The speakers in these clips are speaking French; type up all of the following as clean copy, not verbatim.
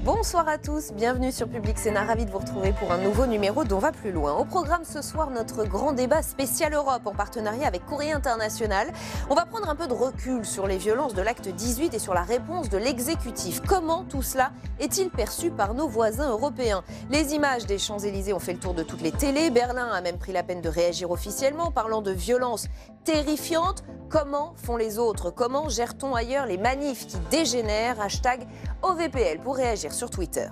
Bonsoir à tous, bienvenue sur Public Sénat, ravi de vous retrouver pour un nouveau numéro d'On va plus loin. Au programme ce soir, notre grand débat spécial Europe en partenariat avec Courrier International. On va prendre un peu de recul sur les violences de l'acte 18 et sur la réponse de l'exécutif. Comment tout cela est-il perçu par nos voisins européens? Les images des Champs-Élysées ont fait le tour de toutes les télés. Berlin a même pris la peine de réagir officiellement, parlant de violences terrifiantes. Comment font les autres? Comment gère-t-on ailleurs les manifs qui dégénèrent? Hashtag OVPL pour réagir sur Twitter.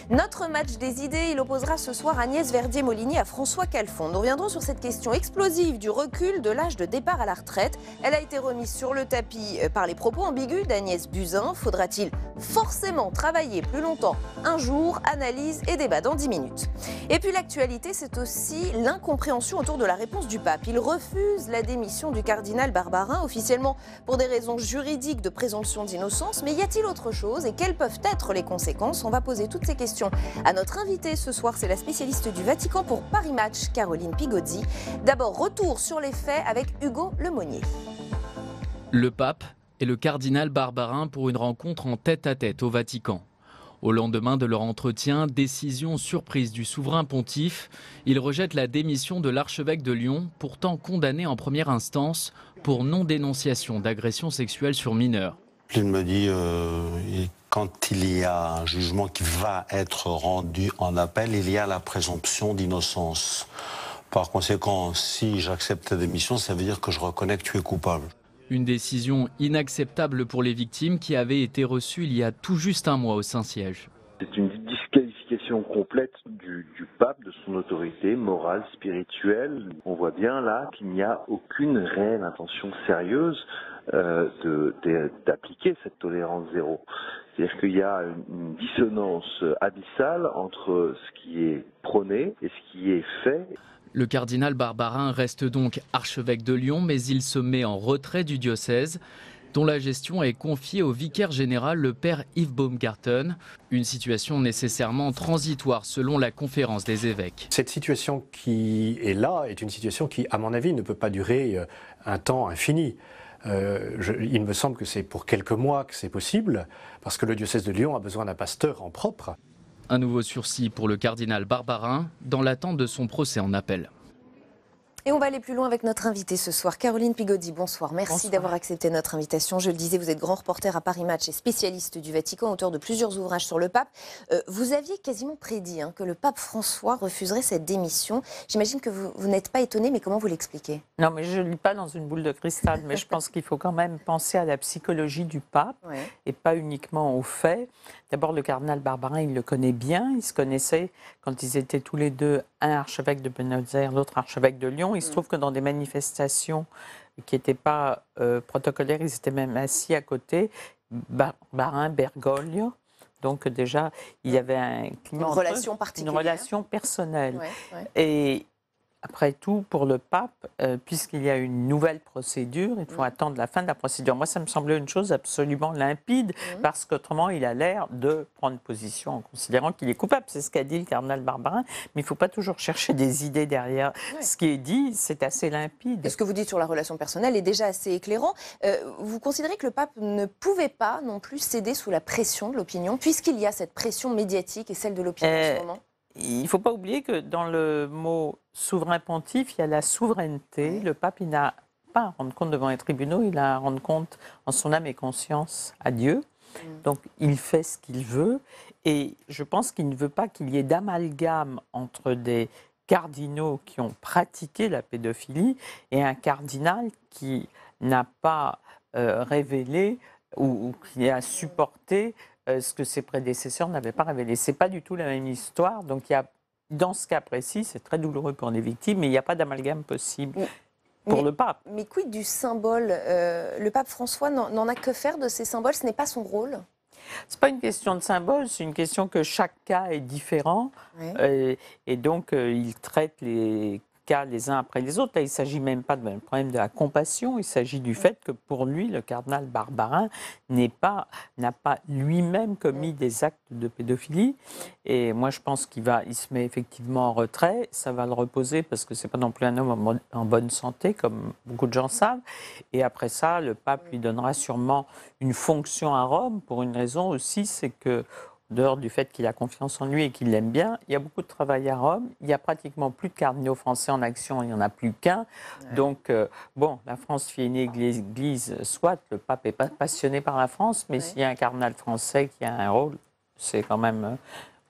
Notre match des idées, il opposera ce soir Agnès Verdier-Molinier à François Calfon. Nous reviendrons sur cette question explosive du recul de l'âge de départ à la retraite. Elle a été remise sur le tapis par les propos ambigus d'Agnès Buzyn. Faudra-t-il forcément travailler plus longtemps un jour? Analyse et débat dans 10 minutes. Et puis l'actualité, c'est aussi l'incompréhension autour de la réponse du pape. Il refuse la démission du cardinal Barbarin, officiellement pour des raisons juridiques de présomption d'innocence. Mais y a-t-il autre chose et quelles peuvent être les conséquences? On va poser toutes ces questions à notre invitée ce soir. C'est la spécialiste du Vatican pour Paris Match, Caroline Pigozzi. D'abord, retour sur les faits avec Hugo Lemonnier. Le pape et le cardinal Barbarin pour une rencontre en tête-à-tête au Vatican. Au lendemain de leur entretien, décision surprise du souverain pontife, il rejette la démission de l'archevêque de Lyon, pourtant condamné en première instance pour non-dénonciation d'agression sexuelle sur mineurs. Il me dit, quand il y a un jugement qui va être rendu en appel, il y a la présomption d'innocence. Par conséquent, si j'accepte ta démission, ça veut dire que je reconnais que tu es coupable. Une décision inacceptable pour les victimes qui avait été reçue il y a tout juste un mois au Saint-Siège. C'est une disqualification complète du pape, de son autorité morale, spirituelle. On voit bien là qu'il n'y a aucune réelle intention sérieuse d'appliquer cette tolérance zéro. C'est-à-dire qu'il y a une dissonance abyssale entre ce qui est prôné et ce qui est fait. Le cardinal Barbarin reste donc archevêque de Lyon, mais il se met en retrait du diocèse, dont la gestion est confiée au vicaire général, le père Yves Baumgarten. Une situation nécessairement transitoire selon la conférence des évêques. Cette situation qui est là est une situation qui, à mon avis, ne peut pas durer un temps infini. Il me semble que c'est pour quelques mois que c'est possible, parce que le diocèse de Lyon a besoin d'un pasteur en propre. Un nouveau sursis pour le cardinal Barbarin, dans l'attente de son procès en appel. Et on va aller plus loin avec notre invitée ce soir, Caroline Pigozzi. Bonsoir, merci d'avoir accepté notre invitation. Je le disais, vous êtes grand reporter à Paris Match et spécialiste du Vatican, auteur de plusieurs ouvrages sur le pape. Vous aviez quasiment prédit que le pape François refuserait cette démission. J'imagine que vous n'êtes pas étonné, mais comment vous l'expliquez? Non, mais je ne lis pas dans une boule de cristal, mais je pense qu'il faut quand même penser à la psychologie du pape et pas uniquement aux faits. D'abord, le cardinal Barbarin, il le connaît bien. Ils se connaissaient quand ils étaient tous les deux, un archevêque de Buenos Aires, l'autre archevêque de Lyon. Il se trouve que dans des manifestations qui n'étaient pas protocolaires, ils étaient même assis à côté. Barbarin, Bergoglio. Donc déjà, il y avait un climat, une relation particulière, une relation personnelle. Et après tout, pour le pape, puisqu'il y a une nouvelle procédure, il faut attendre la fin de la procédure. Moi, ça me semblait une chose absolument limpide, parce qu'autrement, il a l'air de prendre position en considérant qu'il est coupable. C'est ce qu'a dit le cardinal Barbarin, mais il ne faut pas toujours chercher des idées derrière. Ce qui est dit, c'est assez limpide. Et ce que vous dites sur la relation personnelle est déjà assez éclairant. Vous considérez que le pape ne pouvait pas non plus céder sous la pression de l'opinion, puisqu'il y a cette pression médiatique et celle de l'opinion en ce moment? Il ne faut pas oublier que dans le mot souverain pontife, il y a la souveraineté. Le pape, il n'a pas à rendre compte devant les tribunaux, il a à rendre compte en son âme et conscience à Dieu. Donc il fait ce qu'il veut. Et je pense qu'il ne veut pas qu'il y ait d'amalgame entre des cardinaux qui ont pratiqué la pédophilie et un cardinal qui n'a pas révélé ou qui a supporté ce que ses prédécesseurs n'avaient pas révélé. Ce n'est pas du tout la même histoire. Donc, il y a, dans ce cas précis, c'est très douloureux pour les victimes, mais il n'y a pas d'amalgame possible pour le pape. Mais quid du symbole? Le pape François n'en a que faire de ces symboles? Ce n'est pas son rôle? Ce n'est pas une question de symbole, c'est une question que chaque cas est différent. Et donc, il traite les cas les uns après les autres. Là, il ne s'agit même pas du problème de la compassion, il s'agit du fait que pour lui, le cardinal Barbarin n'a pas lui-même commis des actes de pédophilie. Et moi, je pense il se met effectivement en retrait. Ça va le reposer parce que ce n'est pas non plus un homme en bonne santé, comme beaucoup de gens savent. Et après ça, le pape lui donnera sûrement une fonction à Rome pour une raison aussi, c'est que dehors du fait qu'il a confiance en lui et qu'il l'aime bien, il y a beaucoup de travail à Rome. Il n'y a pratiquement plus de cardinaux français en action, il n'y en a plus qu'un. Ouais. Donc, bon, la France fait une église, soit le pape n'est pas passionné par la France, mais s'il y a un cardinal français qui a un rôle, c'est quand même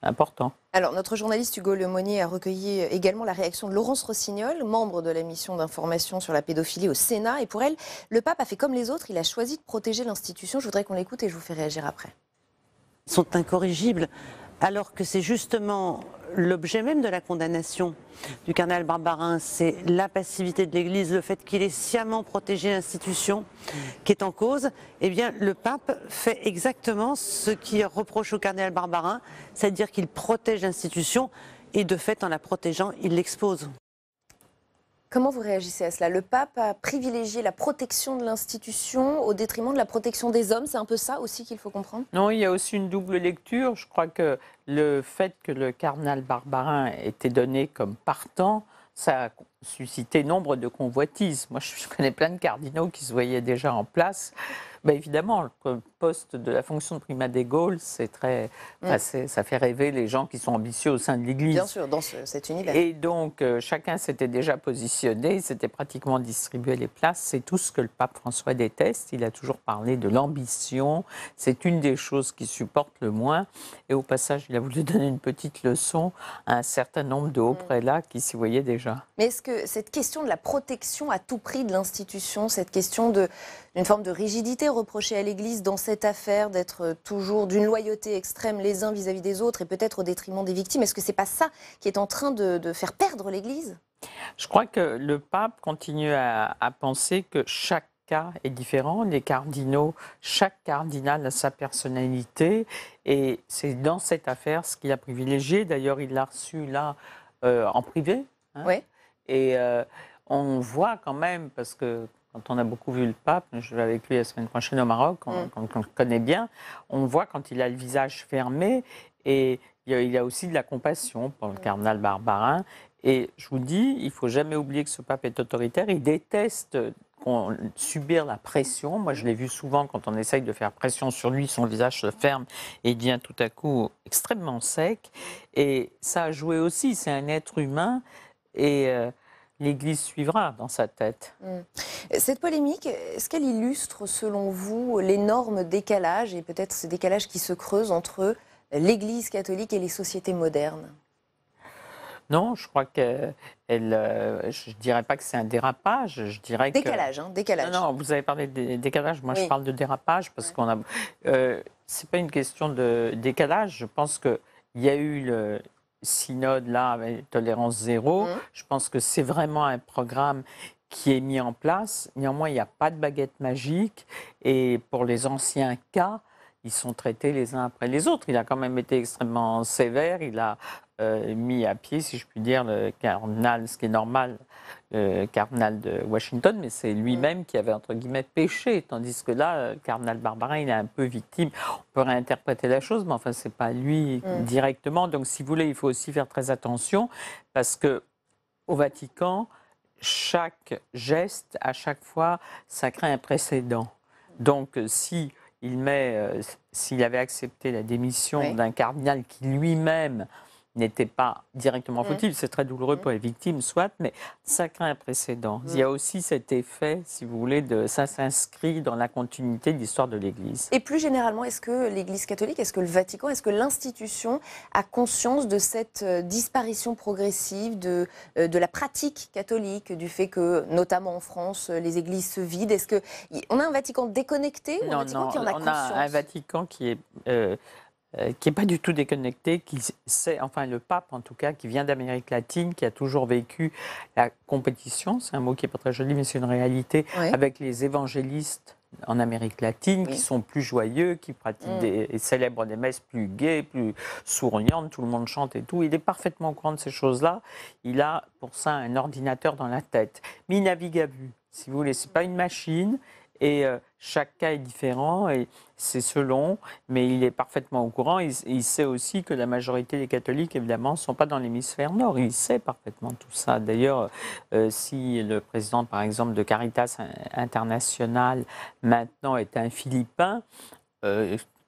important. Alors, notre journaliste Hugo Lemonnier a recueilli également la réaction de Laurence Rossignol, membre de la mission d'information sur la pédophilie au Sénat. Et pour elle, le pape a fait comme les autres, il a choisi de protéger l'institution. Je voudrais qu'on l'écoute et je vous fais réagir après. Ils sont incorrigibles, alors que c'est justement l'objet même de la condamnation du cardinal Barbarin, c'est la passivité de l'Église, le fait qu'il ait sciemment protégé l'institution qui est en cause. Eh bien, le pape fait exactement ce qu'il reproche au cardinal Barbarin, c'est-à-dire qu'il protège l'institution et de fait, en la protégeant, il l'expose. Comment vous réagissez à cela? Le pape a privilégié la protection de l'institution au détriment de la protection des hommes. C'est un peu ça aussi qu'il faut comprendre? Non, il y a aussi une double lecture. Je crois que le fait que le cardinal Barbarin ait été donné comme partant, ça a suscité nombre de convoitises. Moi, je connais plein de cardinaux qui se voyaient déjà en place. Ben évidemment, le poste de la fonction de primat des Gaules, c'est très, ça fait rêver les gens qui sont ambitieux au sein de l'Église. Bien sûr, dans cet univers. Et donc, chacun s'était déjà positionné, s'était pratiquement distribué les places. C'est tout ce que le pape François déteste. Il a toujours parlé de l'ambition. C'est une des choses qu'il supporte le moins. Et au passage, il a voulu donner une petite leçon à un certain nombre de hauts prélats qui s'y voyaient déjà. Mais est-ce que cette question de la protection à tout prix de l'institution, cette question d'une forme de rigidité reprochée à l'Église dans cette affaire, d'être toujours d'une loyauté extrême les uns vis-à-vis des autres et peut-être au détriment des victimes, est-ce que c'est pas ça qui est en train de faire perdre l'Église? Je crois que le pape continue à penser que chaque cas est différent. Les cardinaux, chaque cardinal a sa personnalité et c'est dans cette affaire ce qu'il a privilégié. D'ailleurs, il l'a reçu là en privé. Hein, oui. Et on voit quand même, parce que quand on a beaucoup vu le pape, je vais avec lui la semaine prochaine au Maroc, qu'on le connaît bien, on voit quand il a le visage fermé et il a aussi de la compassion pour le cardinal Barbarin. Et je vous dis, il ne faut jamais oublier que ce pape est autoritaire. Il déteste subir la pression. Moi, je l'ai vu souvent quand on essaye de faire pression sur lui, son visage se ferme et il devient tout à coup extrêmement sec. Et ça a joué aussi, c'est un être humain et l'Église suivra dans sa tête. Cette polémique, est-ce qu'elle illustre, selon vous, l'énorme décalage, et peut-être ce décalage qui se creuse entre l'Église catholique et les sociétés modernes? Non, je crois qu'elle... je ne dirais pas que c'est un dérapage, je dirais décalage, que... Hein, décalage. Non, vous avez parlé de décalage, moi je parle de dérapage, parce qu'on a... c'est pas une question de décalage, je pense qu'il y a eu le synode là avec tolérance zéro. Je pense que c'est vraiment un programme qui est mis en place. Néanmoins, il n'y a pas de baguette magique et pour les anciens cas, ils sont traités les uns après les autres. Il a quand même été extrêmement sévère. Il a mis à pied, si je puis dire, le cardinal, ce qui est normal, le cardinal de Washington, mais c'est lui-même qui avait, entre guillemets, péché. Tandis que là, le cardinal Barbarin, il est un peu victime. On peut réinterpréter la chose, mais enfin, ce n'est pas lui directement. Donc, si vous voulez, il faut aussi faire très attention parce qu'au Vatican, chaque geste, à chaque fois, ça crée un précédent. Donc, s'il avait accepté la démission d'un cardinal qui lui-même n'était pas directement fautif, c'est très douloureux pour les victimes, soit, mais ça crée un précédent. Il y a aussi cet effet, si vous voulez, ça s'inscrit dans la continuité de l'histoire de l'Église. Et plus généralement, est-ce que l'Église catholique, est-ce que le Vatican, est-ce que l'institution a conscience de cette disparition progressive de la pratique catholique, du fait que, notamment en France, les églises se vident? Est-ce qu'on a un Vatican déconnecté ou un Vatican qui en a conscience? On a un Vatican qui n'est pas du tout déconnecté, qui sait, enfin le pape en tout cas, qui vient d'Amérique latine, qui a toujours vécu la compétition, c'est un mot qui n'est pas très joli, mais c'est une réalité, avec les évangélistes en Amérique latine, qui sont plus joyeux, qui pratiquent et célèbrent des messes plus gaies, plus souriantes, tout le monde chante et tout. Il est parfaitement au courant de ces choses-là. Il a pour ça un ordinateur dans la tête. Mais il navigue à vue, si vous voulez, ce n'est pas une machine. Et chaque cas est différent et c'est selon, mais il est parfaitement au courant. Il sait aussi que la majorité des catholiques, évidemment, ne sont pas dans l'hémisphère nord. Il sait parfaitement tout ça. D'ailleurs, si le président, par exemple, de Caritas International, maintenant, est un Philippin,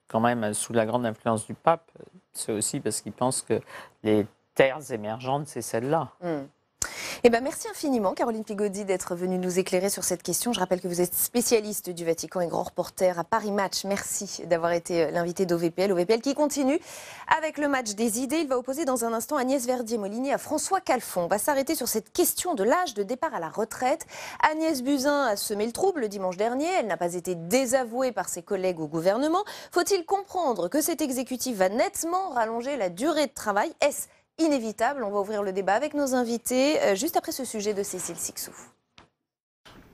quand même sous la grande influence du pape, c'est aussi parce qu'il pense que les terres émergentes, c'est celle-là. Eh ben, merci infiniment, Caroline Pigaudy, d'être venue nous éclairer sur cette question. Je rappelle que vous êtes spécialiste du Vatican et grand reporter à Paris Match. Merci d'avoir été l'invité d'OVPL. OVPL qui continue avec le match des idées. Il va opposer dans un instant Agnès Verdier-Molinier à François Calfon. On va s'arrêter sur cette question de l'âge de départ à la retraite. Agnès Buzyn a semé le trouble le dimanche dernier. Elle n'a pas été désavouée par ses collègues au gouvernement. Faut-il comprendre que cet exécutif va nettement rallonger la durée de travail? Est-ce inévitable? On va ouvrir le débat avec nos invités juste après ce sujet de Cécile Sixou.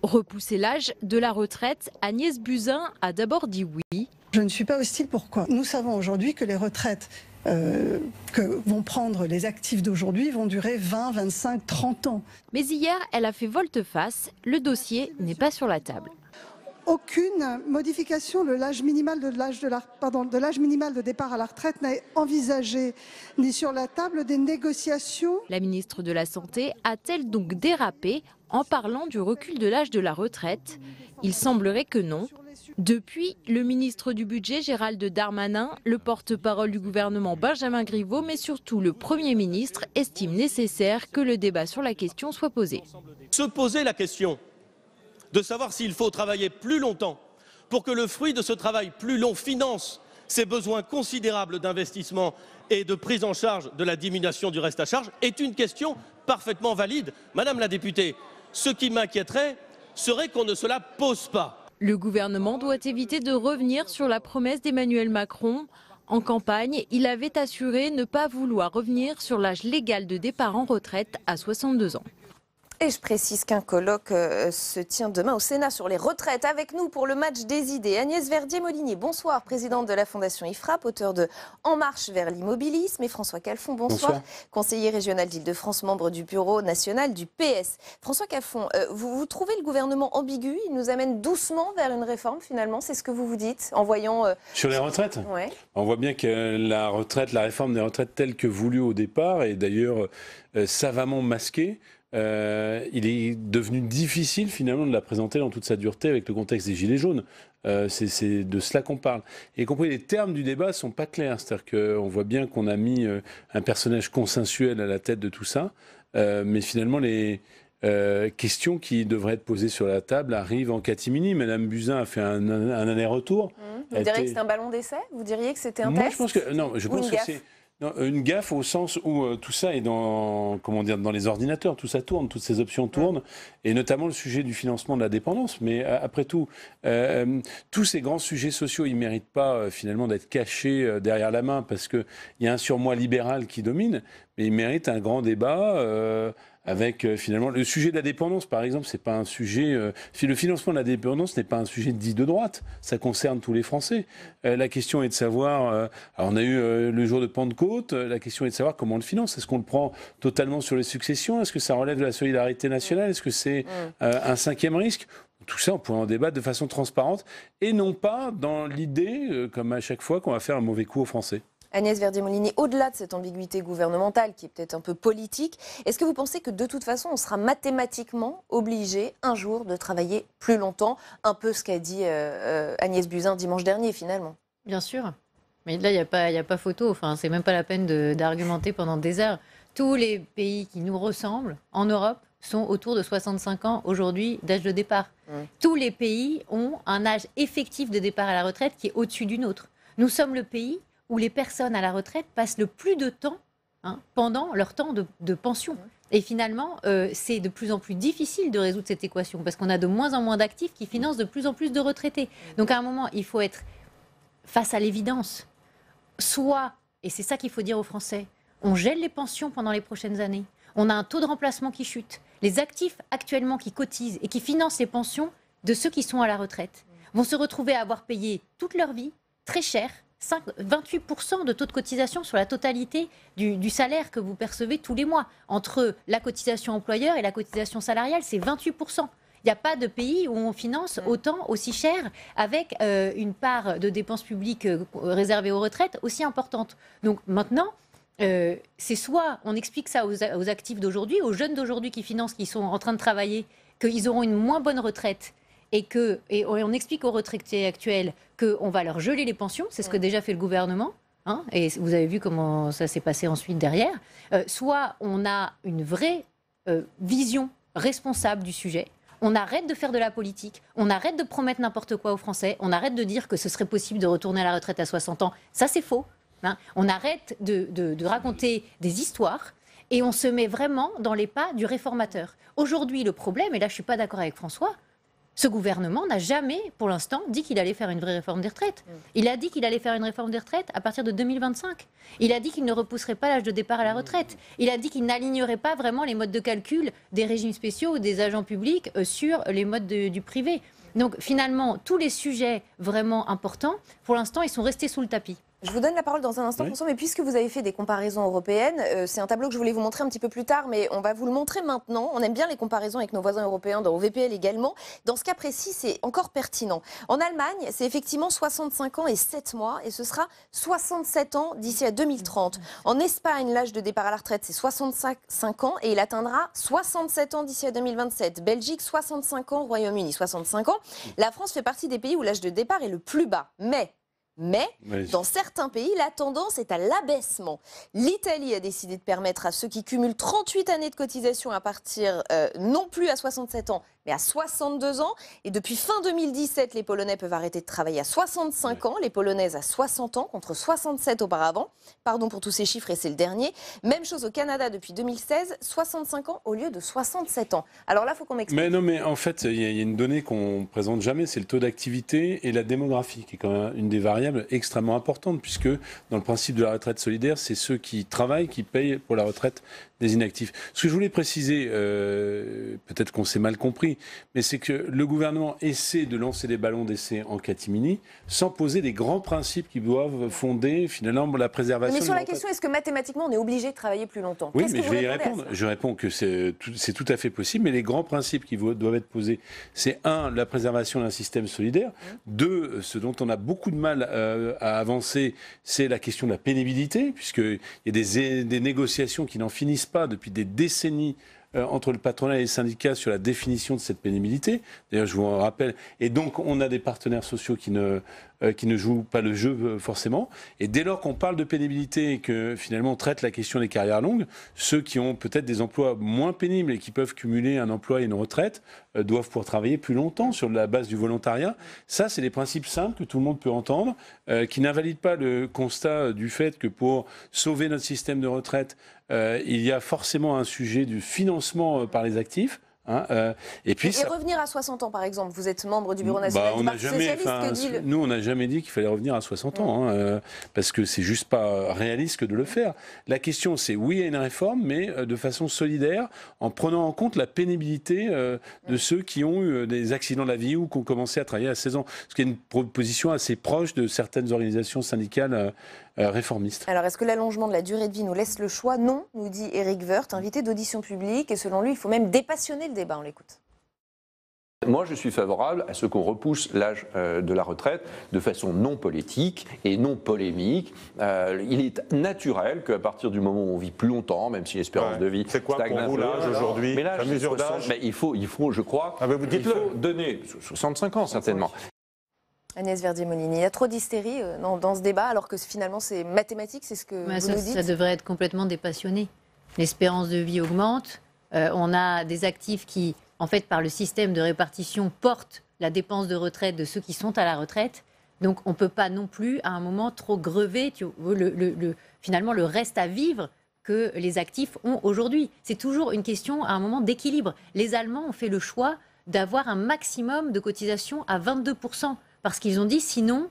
Repousser l'âge de la retraite, Agnès Buzyn a d'abord dit oui. Je ne suis pas hostile, pourquoi? Nous savons aujourd'hui que les retraites que vont prendre les actifs d'aujourd'hui vont durer 20, 25, 30 ans. Mais hier, elle a fait volte-face, le dossier n'est pas sur la table. Aucune modification de l'âge minimal de l'âge minimal de départ à la retraite n'est envisagée ni sur la table des négociations. La ministre de la Santé a-t-elle donc dérapé en parlant du recul de l'âge de la retraite? Il semblerait que non. Depuis, le ministre du Budget, Gérald Darmanin, le porte-parole du gouvernement, Benjamin Griveaux, mais surtout le Premier ministre, estiment nécessaire que le débat sur la question soit posé. Se poser la question de savoir s'il faut travailler plus longtemps pour que le fruit de ce travail plus long finance ces besoins considérables d'investissement et de prise en charge de la diminution du reste à charge est une question parfaitement valide. Madame la députée, ce qui m'inquiéterait serait qu'on ne se la pose pas. Le gouvernement doit éviter de revenir sur la promesse d'Emmanuel Macron. En campagne, il avait assuré ne pas vouloir revenir sur l'âge légal de départ en retraite à 62 ans. Et je précise qu'un colloque se tient demain au Sénat sur les retraites. Avec nous pour le match des idées, Agnès Verdier-Molinier, bonsoir, présidente de la Fondation IFRAP, auteur de En marche vers l'immobilisme. Et François Calfon, bonsoir, conseiller régional d'Île-de-France, membre du bureau national du PS. François Calfon, vous trouvez le gouvernement ambigu? Il nous amène doucement vers une réforme finalement, c'est ce que vous vous dites en voyant... Sur les retraites, ouais. On voit bien que la réforme des retraites telle que voulue au départ, et d'ailleurs savamment masquée, il est devenu difficile finalement de la présenter dans toute sa dureté avec le contexte des Gilets jaunes. C'est de cela qu'on parle. Et compris les termes du débat ne sont pas clairs. C'est-à-dire qu'on voit bien qu'on a mis un personnage consensuel à la tête de tout ça, mais finalement les questions qui devraient être posées sur la table arrivent en catimini. Madame Buzyn a fait un aller-retour. Vous diriez que c'est un ballon d'essai? Vous diriez que c'était un test? Je pense que c'est... Non, une gaffe au sens où tout ça est dans les ordinateurs, tout ça tourne, toutes ces options tournent, et notamment le sujet du financement de la dépendance. Mais après tout, tous ces grands sujets sociaux, ils ne méritent pas finalement d'être cachés derrière la main parce qu'il y a un surmoi libéral qui domine, mais ils méritent un grand débat avec finalement le sujet de la dépendance, par exemple, c'est pas un sujet. Le financement de la dépendance n'est pas un sujet dit de droite, ça concerne tous les Français. La question est de savoir. Alors on a eu le jour de Pentecôte. La question est de savoir comment on le finance. Est-ce qu'on le prend totalement sur les successions? Est-ce que ça relève de la solidarité nationale? Est-ce que c'est un cinquième risque? Tout ça, on pourrait en débattre de façon transparente et non pas dans l'idée, comme à chaque fois, qu'on va faire un mauvais coup aux Français. Agnès Verdier-Molinier, au-delà de cette ambiguïté gouvernementale qui est peut-être un peu politique, est-ce que vous pensez que de toute façon, on sera mathématiquement obligé un jour de travailler plus longtemps? Un peu ce qu'a dit Agnès Buzyn dimanche dernier, finalement. Bien sûr. Mais là, il n'y a pas photo. Enfin, c'est même pas la peine d'argumenter pendant des heures. Tous les pays qui nous ressemblent en Europe sont autour de 65 ans aujourd'hui d'âge de départ. Tous les pays ont un âge effectif de départ à la retraite qui est au-dessus du nôtre. Nous sommes le pays où les personnes à la retraite passent le plus de temps pendant leur temps de pension. Et finalement, c'est de plus en plus difficile de résoudre cette équation parce qu'on a de moins en moins d'actifs qui financent de plus en plus de retraités. Donc à un moment, il faut être face à l'évidence. Soit, et c'est ça qu'il faut dire aux Français, on gèle les pensions pendant les prochaines années, on a un taux de remplacement qui chute. Les actifs actuellement qui cotisent et qui financent les pensions de ceux qui sont à la retraite vont se retrouver à avoir payé toute leur vie très cher, 28% de taux de cotisation sur la totalité du salaire que vous percevez tous les mois. Entre la cotisation employeur et la cotisation salariale, c'est 28%. Il n'y a pas de pays où on finance autant, aussi cher, avec une part de dépenses publiques réservée aux retraites aussi importante. Donc maintenant, c'est soit on explique ça aux actifs d'aujourd'hui, aux jeunes d'aujourd'hui qui financent, qui sont en train de travailler, qu'ils auront une moins bonne retraite et on explique aux retraités actuels qu'on va leur geler les pensions, c'est ce que déjà fait le gouvernement, hein, et vous avez vu comment ça s'est passé ensuite derrière, soit on a une vraie vision responsable du sujet, on arrête de faire de la politique, on arrête de promettre n'importe quoi aux Français, on arrête de dire que ce serait possible de retourner à la retraite à 60 ans, ça c'est faux, hein. On arrête de raconter des histoires et on se met vraiment dans les pas du réformateur. Aujourd'hui, le problème, et là je ne suis pas d'accord avec François, ce gouvernement n'a jamais, pour l'instant, dit qu'il allait faire une vraie réforme des retraites. Il a dit qu'il allait faire une réforme des retraites à partir de 2025. Il a dit qu'il ne repousserait pas l'âge de départ à la retraite. Il a dit qu'il n'alignerait pas vraiment les modes de calcul des régimes spéciaux ou des agents publics sur les modes du privé. Donc finalement, tous les sujets vraiment importants, pour l'instant, ils sont restés sous le tapis. Je vous donne la parole dans un instant, François, mais puisque vous avez fait des comparaisons européennes, c'est un tableau que je voulais vous montrer un petit peu plus tard, mais on va vous le montrer maintenant. On aime bien les comparaisons avec nos voisins européens, dans OVPL également. Dans ce cas précis, c'est encore pertinent. En Allemagne, c'est effectivement 65 ans et 7 mois, et ce sera 67 ans d'ici à 2030. En Espagne, l'âge de départ à la retraite, c'est 65 ans, et il atteindra 67 ans d'ici à 2027. Belgique, 65 ans, Royaume-Uni, 65 ans. La France fait partie des pays où l'âge de départ est le plus bas. Mais dans certains pays, la tendance est à l'abaissement. L'Italie a décidé de permettre à ceux qui cumulent 38 années de cotisation à partir non plus à 67 ans, mais à 62 ans. Et depuis fin 2017, les Polonais peuvent arrêter de travailler à 65 ans, les Polonaises à 60 ans, contre 67 auparavant. Pardon pour tous ces chiffres, et c'est le dernier. Même chose au Canada depuis 2016, 65 ans au lieu de 67 ans. Alors là, il faut qu'on m'explique. Mais non, mais en fait, il y a une donnée qu'on ne présente jamais, c'est le taux d'activité et la démographie, qui est quand même une des variables extrêmement importantes, puisque dans le principe de la retraite solidaire, c'est ceux qui travaillent qui payent pour la retraite des inactifs. Ce que je voulais préciser, peut-être qu'on s'est mal compris, mais c'est que le gouvernement essaie de lancer des ballons d'essai en catimini sans poser les grands principes qui doivent fonder finalement la préservation. Mais sur la question, est-ce que mathématiquement on est obligé de travailler plus longtemps? Oui, mais je vais y répondre. Je réponds que c'est tout à fait possible, mais les grands principes qui doivent être posés, c'est 1, la préservation d'un système solidaire, 2, ce dont on a beaucoup de mal à avancer, c'est la question de la pénibilité, puisqu'il y a des négociations qui n'en finissent pas depuis des décennies entre le patronat et les syndicats sur la définition de cette pénibilité. D'ailleurs, je vous en rappelle. Et donc, on a des partenaires sociaux qui ne jouent pas le jeu forcément. Et dès lors qu'on parle de pénibilité et que finalement on traite la question des carrières longues, ceux qui ont peut-être des emplois moins pénibles et qui peuvent cumuler un emploi et une retraite doivent pouvoir travailler plus longtemps sur la base du volontariat. Ça, c'est des principes simples que tout le monde peut entendre, qui n'invalident pas le constat du fait que pour sauver notre système de retraite, il y a forcément un sujet du financement par les actifs. Et revenir à 60 ans, par exemple, vous êtes membre du Bureau national du Parti socialiste. Nous, on n'a jamais dit qu'il fallait revenir à 60 ans, parce que c'est juste pas réaliste que de le faire. La question, c'est oui à une réforme, mais de façon solidaire, en prenant en compte la pénibilité de ceux qui ont eu des accidents de la vie ou qui ont commencé à travailler à 16 ans. Ce qui est une proposition assez proche de certaines organisations syndicales réformistes. Alors, est-ce que l'allongement de la durée de vie nous laisse le choix? Non, nous dit Éric Woerth, invité d'audition publique. Et selon lui, il faut même dépassionner le débat. On l'écoute. Moi, je suis favorable à ce qu'on repousse l'âge de la retraite de façon non politique et non polémique. Il est naturel qu'à partir du moment où on vit plus longtemps, même si l'espérance de vie c'est quoi pour vous l'âge aujourd'hui? Mais l'âge, mesure d'âge, mais il faut, je crois, il faut donner 65 ans certainement. Agnès Verdier-Mollini, il y a trop d'hystérie dans ce débat, alors que finalement c'est mathématique, c'est ce que vous nous dites. Ça devrait être complètement dépassionné. L'espérance de vie augmente. On a des actifs qui, en fait, par le système de répartition, portent la dépense de retraite de ceux qui sont à la retraite. Donc on ne peut pas non plus, à un moment, trop grever finalement le reste à vivre que les actifs ont aujourd'hui. C'est toujours une question, à un moment, d'équilibre. Les Allemands ont fait le choix d'avoir un maximum de cotisation à 22%. Parce qu'ils ont dit, sinon,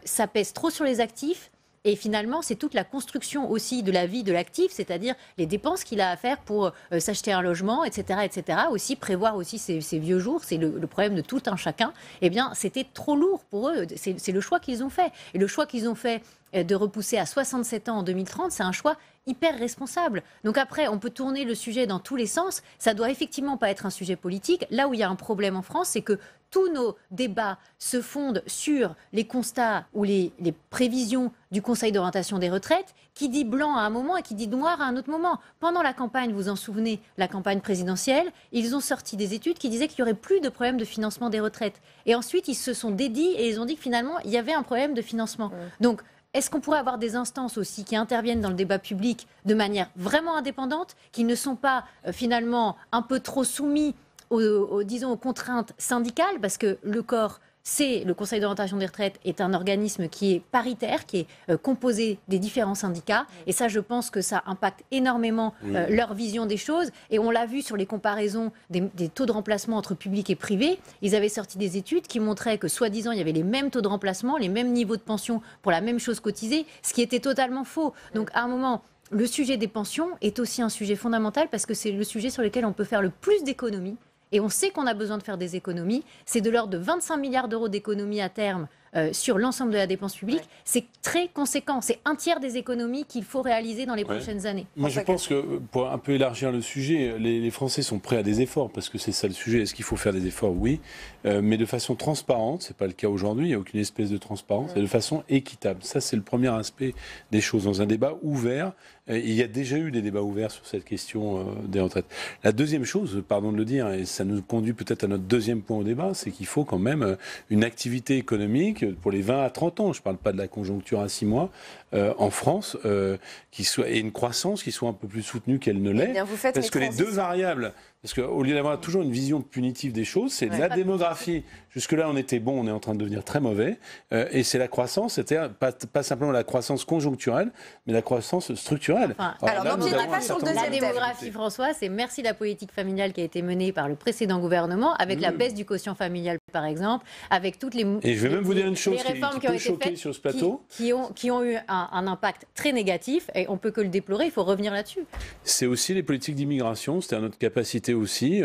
ça pèse trop sur les actifs. Et finalement, c'est toute la construction aussi de la vie de l'actif, c'est-à-dire les dépenses qu'il a à faire pour s'acheter un logement, etc., etc. Aussi prévoir aussi ses vieux jours, c'est le problème de tout un chacun. Eh bien, c'était trop lourd pour eux. C'est le choix qu'ils ont fait. Et le choix qu'ils ont fait de repousser à 67 ans en 2030, c'est un choix hyper responsable. Donc après, on peut tourner le sujet dans tous les sens. Ça doit effectivement pas être un sujet politique. Là où il y a un problème en France, c'est que tous nos débats se fondent sur les constats ou les prévisions du Conseil d'orientation des retraites, qui dit blanc à un moment et qui dit noir à un autre moment. Pendant la campagne, vous en souvenez, la campagne présidentielle, ils ont sorti des études qui disaient qu'il n'y aurait plus de problème de financement des retraites. Et ensuite, ils se sont dédits et ils ont dit que finalement, il y avait un problème de financement. Donc, est-ce qu'on pourrait avoir des instances aussi qui interviennent dans le débat public de manière vraiment indépendante, qui ne sont pas finalement un peu trop soumis disons, aux contraintes syndicales, parce que le corps, le Conseil d'orientation des retraites, est un organisme qui est paritaire, qui est composé des différents syndicats. Et ça, je pense que ça impacte énormément leur vision des choses. Et on l'a vu sur les comparaisons des taux de remplacement entre public et privé. Ils avaient sorti des études qui montraient que, soi-disant, il y avait les mêmes taux de remplacement, les mêmes niveaux de pension pour la même chose cotisée, ce qui était totalement faux. Donc, à un moment, le sujet des pensions est aussi un sujet fondamental parce que c'est le sujet sur lequel on peut faire le plus d'économies. Et on sait qu'on a besoin de faire des économies. C'est de l'ordre de 25 milliards d'euros d'économies à terme sur l'ensemble de la dépense publique. C'est très conséquent. C'est un tiers des économies qu'il faut réaliser dans les prochaines années. Moi, je pense que pour un peu élargir le sujet, les Français sont prêts à des efforts, parce que c'est ça le sujet. Est-ce qu'il faut faire des efforts? Oui. Mais de façon transparente, ce n'est pas le cas aujourd'hui, il n'y a aucune espèce de transparence, et de façon équitable. Ça, c'est le premier aspect des choses. Dans un débat ouvert, il y a déjà eu des débats ouverts sur cette question des retraites. La deuxième chose, pardon de le dire, et ça nous conduit peut-être à notre deuxième point au débat, c'est qu'il faut quand même une activité économique pour les 20 à 30 ans, je ne parle pas de la conjoncture à 6 mois, en France, et une croissance qui soit un peu plus soutenue qu'elle ne l'est. Parce que les deux variables, parce qu'au lieu d'avoir toujours une vision punitive des choses, c'est la démographie. Jusque-là, on était bon, on est en train de devenir très mauvais. Et c'est la croissance, c'est-à-dire pas simplement la croissance conjoncturelle, mais la croissance structurelle. Alors, donc, il n'y a pas sur le deuxième thème. La démographie, François, c'est merci la politique familiale qui a été menée par le précédent gouvernement, avec la baisse du quotient familial, par exemple, avec toutes les et je vais même vous dire une chose réformes qui peut choquer sur ce plateau, qui ont eu un impact très négatif, et on peut que le déplorer, il faut revenir là-dessus. C'est aussi les politiques d'immigration, c'est-à-dire notre capacité aussi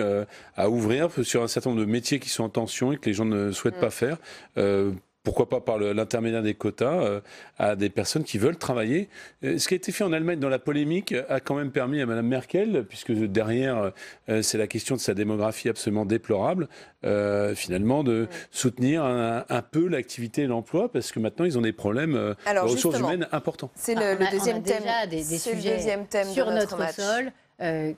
à ouvrir sur un certain nombre de métiers qui sont en tension et que les gens ne souhaitent pas faire. Pourquoi pas par l'intermédiaire des quotas à des personnes qui veulent travailler. Ce qui a été fait en Allemagne dans la polémique a quand même permis à Mme Merkel, puisque derrière c'est la question de sa démographie absolument déplorable, finalement de soutenir un peu l'activité et l'emploi, parce que maintenant ils ont des problèmes de ressources humaines importants. C'est le deuxième thème. Déjà des sujets sur notre sol.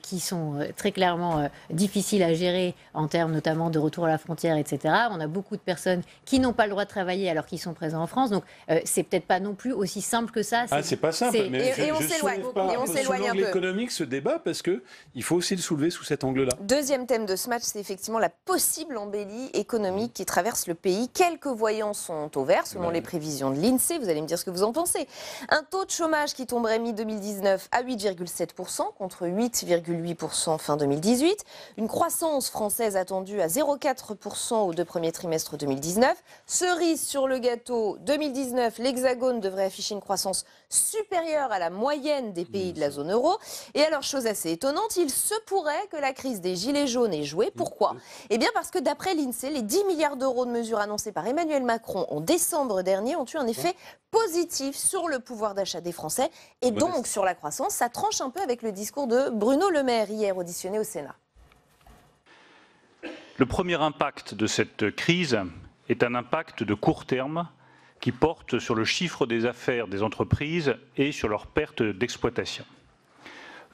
Qui sont très clairement difficiles à gérer en termes notamment de retour à la frontière, etc. On a beaucoup de personnes qui n'ont pas le droit de travailler alors qu'ils sont présents en France. Donc, c'est peut-être pas non plus aussi simple que ça. C'est pas simple. Mais et on s'éloigne un peu. Économique, ce débat, parce qu'il faut aussi le soulever sous cet angle-là. Deuxième thème de ce match, c'est effectivement la possible embellie économique qui traverse le pays. Quelques voyants sont au vert, selon les prévisions de l'INSEE. Vous allez me dire ce que vous en pensez. Un taux de chômage qui tomberait mi-2019 à 8,7% contre 8,8% fin 2018. Une croissance française attendue à 0,4% aux 2 premiers trimestres 2019. Cerise sur le gâteau, 2019, l'Hexagone devrait afficher une croissance supérieure à la moyenne des pays de la zone euro. Et alors, chose assez étonnante, il se pourrait que la crise des gilets jaunes ait joué. Pourquoi ? Eh bien parce que d'après l'INSEE, les 10 milliards d'euros de mesures annoncées par Emmanuel Macron en décembre dernier ont eu un effet positif sur le pouvoir d'achat des Français et donc sur la croissance. Ça tranche un peu avec le discours de Bruno Le Maire hier auditionné au Sénat. Le premier impact de cette crise est un impact de court terme qui porte sur le chiffre des affaires des entreprises et sur leur perte d'exploitation.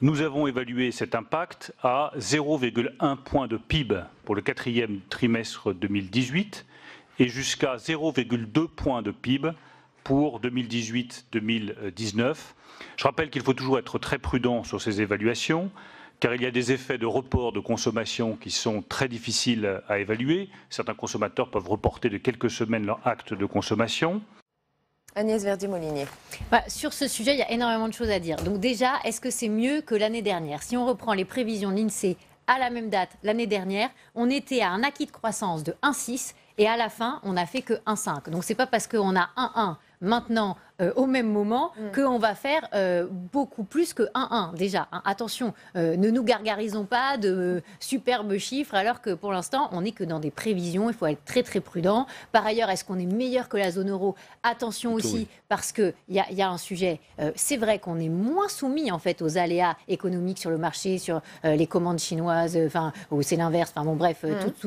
Nous avons évalué cet impact à 0,1 point de PIB pour le 4e trimestre 2018 et jusqu'à 0,2 point de PIB pour 2018-2019. Je rappelle qu'il faut toujours être très prudent sur ces évaluations, car il y a des effets de report de consommation qui sont très difficiles à évaluer. Certains consommateurs peuvent reporter de quelques semaines leur acte de consommation. Agnès Verdier-Molinier. Sur ce sujet, il y a énormément de choses à dire. Donc déjà, est-ce que c'est mieux que l'année dernière ? Si on reprend les prévisions de l'INSEE à la même date l'année dernière, on était à un acquis de croissance de 1,6 et à la fin, on n'a fait que 1,5. Donc c'est pas parce qu'on a 1,1 maintenant au même moment qu'on va faire beaucoup plus que 1-1 déjà. Hein. Attention, ne nous gargarisons pas de superbes chiffres alors que pour l'instant, on n'est que dans des prévisions. Il faut être très très prudent. Par ailleurs, est-ce qu'on est meilleur que la zone euro? Attention aussi, parce qu'il y a un sujet. C'est vrai qu'on est moins soumis en fait aux aléas économiques sur le marché, sur les commandes chinoises, ou c'est l'inverse. Enfin bon, bref,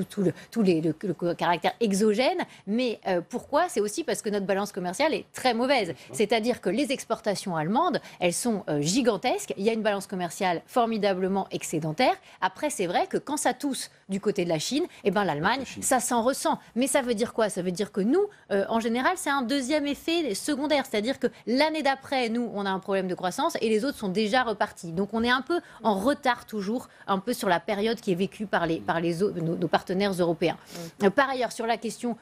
tout le caractère exogène. Mais pourquoi? C'est aussi parce que notre balance commerciale est très mauvaise. C'est-à-dire que les exportations allemandes, elles sont gigantesques. Il y a une balance commerciale formidablement excédentaire. Après, c'est vrai que quand ça tousse du côté de la Chine, eh ben, l'Allemagne, ça s'en ressent. Mais ça veut dire quoi? Ça veut dire que nous, en général, c'est un deuxième effet secondaire. C'est-à-dire que l'année d'après, nous, on a un problème de croissance et les autres sont déjà repartis. Donc, on est un peu en retard toujours, un peu sur la période qui est vécue par nos partenaires européens. Par ailleurs, sur la question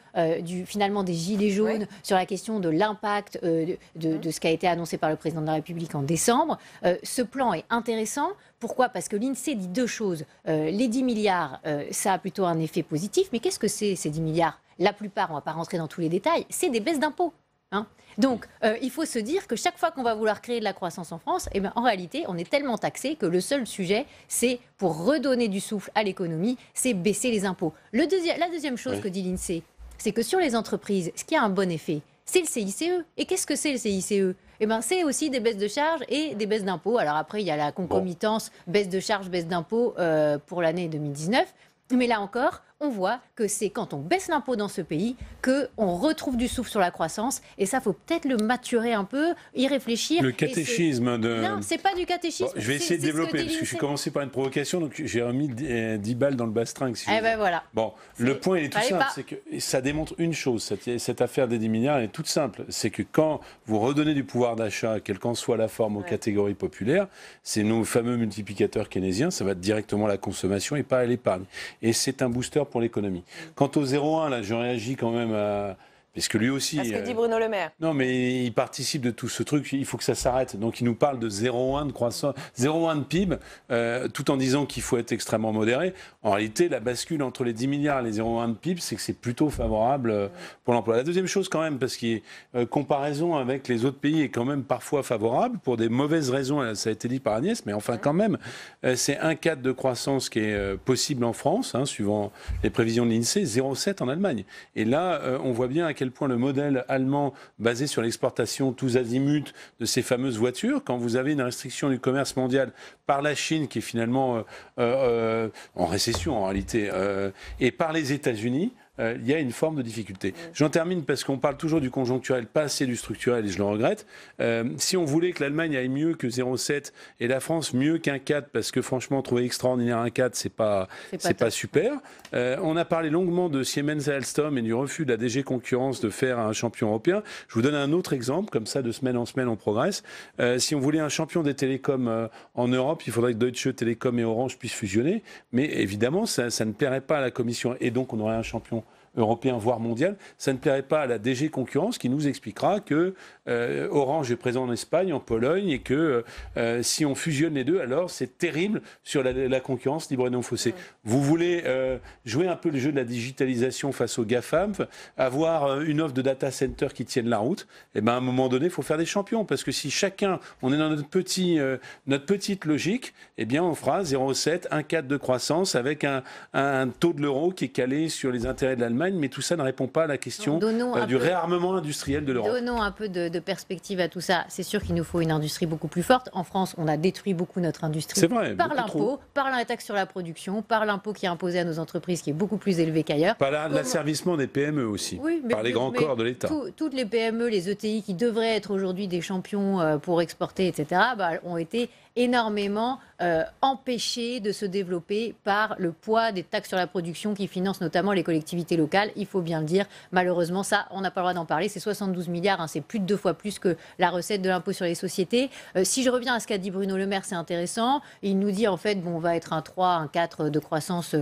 finalement des gilets jaunes, sur la question de l'impact de ce qui a été annoncé par le président de la République en décembre, ce plan est intéressant. Pourquoi? Parce que l'INSEE dit deux choses. Les 10 milliards, ça a plutôt un effet positif. Mais qu'est-ce que c'est ces 10 milliards? La plupart, on ne va pas rentrer dans tous les détails, c'est des baisses d'impôts. Hein. Donc, il faut se dire que chaque fois qu'on va vouloir créer de la croissance en France, eh ben, en réalité, on est tellement taxé que le seul sujet, c'est pour redonner du souffle à l'économie, c'est baisser les impôts. La deuxième chose que dit l'INSEE, c'est que sur les entreprises, ce qui a un bon effet, c'est le CICE. Et qu'est-ce que c'est le CICE? Eh ben, c'est aussi des baisses de charges et des baisses d'impôts. Alors après, il y a la concomitance, baisse de charges, baisse d'impôts pour l'année 2019. Mais là encore, on voit que c'est quand on baisse l'impôt dans ce pays qu'on retrouve du souffle sur la croissance. Et ça, il faut peut-être le maturer un peu, y réfléchir. Le catéchisme de... Non, c'est pas du catéchisme. Bon, je vais essayer de développer, parce que je suis commencé par une provocation, donc j'ai remis 10 balles dans le bastringue. Si voilà. Bon, le point, il est tout simple, c'est que ça démontre une chose, cette affaire des 10 milliards est toute simple. C'est que quand vous redonnez du pouvoir d'achat, quelle qu'en soit la forme, aux catégories populaires, c'est nos fameux multiplicateurs keynésiens, ça va directement à la consommation et pas à l'épargne. Et c'est un booster pour l'économie. Quant au 0,1, là, je réagis quand même à... Parce que lui aussi... Parce que dit Bruno Le Maire. Non, mais il participe de tout ce truc, il faut que ça s'arrête. Donc il nous parle de 0,1 de croissance, 0,1 de PIB, tout en disant qu'il faut être extrêmement modéré. En réalité, la bascule entre les 10 milliards et les 0,1 de PIB, c'est que c'est plutôt favorable pour l'emploi. La deuxième chose quand même, parce que comparaison avec les autres pays est quand même parfois favorable, pour des mauvaises raisons, ça a été dit par Agnès, mais enfin quand même, c'est 1,4 de croissance qui est possible en France, suivant les prévisions de l'INSEE, 0,7 en Allemagne. Et là, on voit bien à quel point le modèle allemand basé sur l'exportation tous azimuts de ces fameuses voitures, quand vous avez une restriction du commerce mondial par la Chine qui est finalement en récession en réalité, et par les États-Unis, il y a une forme de difficulté. J'en termine parce qu'on parle toujours du conjoncturel, pas assez du structurel, et je le regrette. Si on voulait que l'Allemagne aille mieux que 0,7 et la France mieux qu'un 4, parce que franchement, trouver extraordinaire un 4, c'est pas super. On a parlé longuement de Siemens et Alstom et du refus de la DG Concurrence de faire un champion européen. Je vous donne un autre exemple, comme ça, de semaine en semaine, on progresse. Si on voulait un champion des télécoms en Europe, il faudrait que Deutsche Telekom et Orange puissent fusionner. Mais évidemment, ça ne plairait pas à la Commission. Et donc, on aurait un champion européen, voire mondial. Ça ne plairait pas à la DG Concurrence qui nous expliquera que Orange est présent en Espagne, en Pologne, et que si on fusionne les deux, alors c'est terrible sur la concurrence libre et non faussée. Vous voulez jouer un peu le jeu de la digitalisation face aux GAFAM, avoir une offre de data center qui tienne la route, et ben à un moment donné, il faut faire des champions, parce que si chacun, on est dans notre petite logique, eh bien on fera 0,7, 1,4 de croissance avec un taux de l'euro qui est calé sur les intérêts de l'Allemagne, mais tout ça ne répond pas à la question du réarmement industriel de l'Europe. Donnons un peu de perspective à tout ça. C'est sûr qu'il nous faut une industrie beaucoup plus forte. En France, on a détruit beaucoup notre industrie. C'est vrai, par l'impôt, par la taxe sur la production, par l'impôt qui est imposé à nos entreprises qui est beaucoup plus élevé qu'ailleurs. Par l'asservissement des PME aussi, par les grands corps de l'État. Toutes les PME, les ETI qui devraient être aujourd'hui des champions pour exporter, etc., ont été énormément empêchés de se développer par le poids des taxes sur la production qui financent notamment les collectivités locales. Il faut bien le dire. Malheureusement, ça, on n'a pas le droit d'en parler. C'est 72 milliards, c'est plus de 2 fois plus que la recette de l'impôt sur les sociétés. Si je reviens à ce qu'a dit Bruno Le Maire, c'est intéressant. Il nous dit en fait, on va être un 3, un 4 de croissance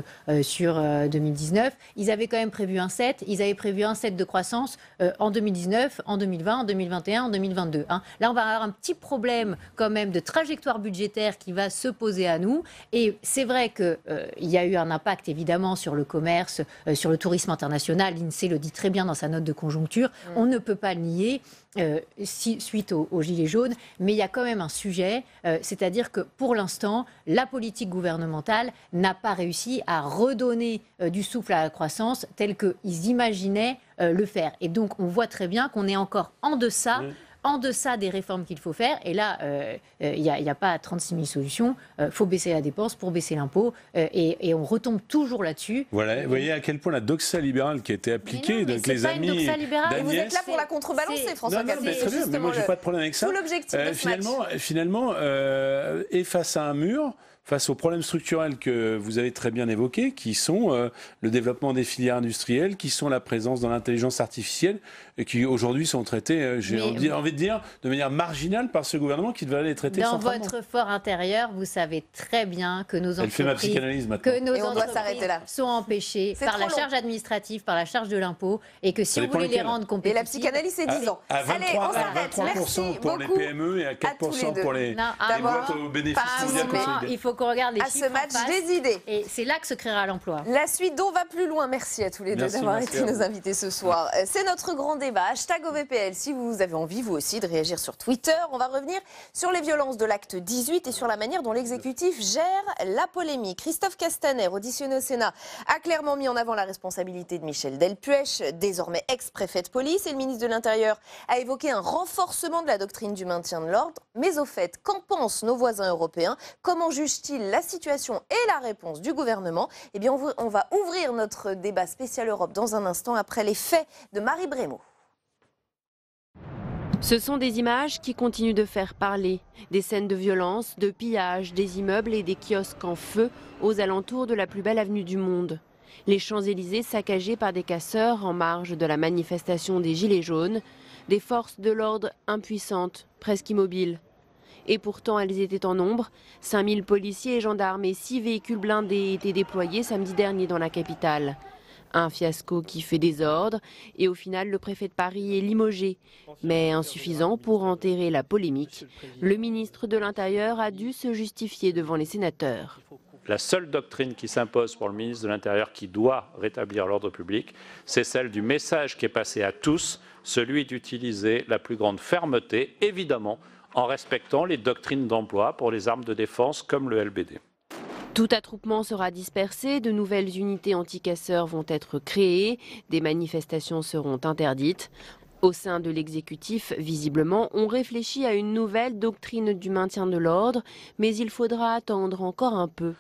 sur 2019. Ils avaient quand même prévu un 7. Ils avaient prévu un 7 de croissance en 2019, en 2020, en 2021, en 2022. Là, on va avoir un petit problème quand même de trajectoire budgétaire qui va se poser à nous. Et c'est vrai qu'il y a eu un impact évidemment sur le commerce, sur le tourisme internationale, l'INSEE le dit très bien dans sa note de conjoncture, on ne peut pas le nier suite aux Gilets jaunes, mais il y a quand même un sujet, c'est-à-dire que pour l'instant, la politique gouvernementale n'a pas réussi à redonner du souffle à la croissance tel qu'ils imaginaient le faire. Et donc on voit très bien qu'on est encore en deçà des réformes qu'il faut faire. Et là, il n'y a pas 36 000 solutions. Il faut baisser la dépense pour baisser l'impôt. Et on retombe toujours là-dessus. Voilà, vous voyez à quel point la doxa libérale qui a été appliquée, donc les amis d'Agnès... Vous êtes là pour la contrebalancer, François Cazès. Très bien, mais moi, je n'ai pas de problème avec ça. Tout l'objectif de ce match. Finalement, est face à un mur, face aux problèmes structurels que vous avez très bien évoqués, qui sont le développement des filières industrielles, qui sont la présence dans l'intelligence artificielle, et qui aujourd'hui sont traités, j'ai envie de dire, de manière marginale par ce gouvernement qui devrait les traiter centralement. Dans votre fort intérieur, vous savez très bien que nos Elle fait ma psychanalyse maintenant. Que nos entreprises sont empêchées par la charge administrative, par la charge de l'impôt, et que si vous voulez les rendre compétitifs... Et la psychanalyse, c'est 10 ans. À 23% pour les PME et à 4% pour les boîtes aux bénéfices mondiaux consolidés. Il faut qu'on regarde les chiffres ce match des idées. Et c'est là que se créera l'emploi. La suite d'On va plus loin. Merci à tous les deux d'avoir été nos invités ce soir. C'est notre grand débat. #OVPL si vous avez envie, vous aussi, de réagir sur Twitter. On va revenir sur les violences de l'acte 18 et sur la manière dont l'exécutif gère la polémique. Christophe Castaner, auditionné au Sénat, a clairement mis en avant la responsabilité de Michel Delpuech, désormais ex-préfet de police. Et le ministre de l'Intérieur a évoqué un renforcement de la doctrine du maintien de l'ordre. Mais au fait, qu'en pensent nos voisins européens? Comment jugent-ils la situation et la réponse du gouvernement? Eh bien, on va ouvrir notre débat spécial Europe dans un instant après les faits de Marie Brémaud. Ce sont des images qui continuent de faire parler. Des scènes de violence, de pillage, des immeubles et des kiosques en feu aux alentours de la plus belle avenue du monde. Les Champs-Élysées saccagés par des casseurs en marge de la manifestation des Gilets jaunes. Des forces de l'ordre impuissantes, presque immobiles. Et pourtant, elles étaient en nombre. 5000 policiers et gendarmes et 6 véhicules blindés étaient déployés samedi dernier dans la capitale. Un fiasco qui fait désordre et au final, le préfet de Paris est limogé. Mais insuffisant pour enterrer la polémique. Le ministre de l'Intérieur a dû se justifier devant les sénateurs. La seule doctrine qui s'impose pour le ministre de l'Intérieur qui doit rétablir l'ordre public, c'est celle du message qui est passé à tous, celui d'utiliser la plus grande fermeté, évidemment, en respectant les doctrines d'emploi pour les armes de défense comme le LBD. Tout attroupement sera dispersé, de nouvelles unités anti-casseurs vont être créées, des manifestations seront interdites. Au sein de l'exécutif, visiblement, on réfléchit à une nouvelle doctrine du maintien de l'ordre, mais il faudra attendre encore un peu.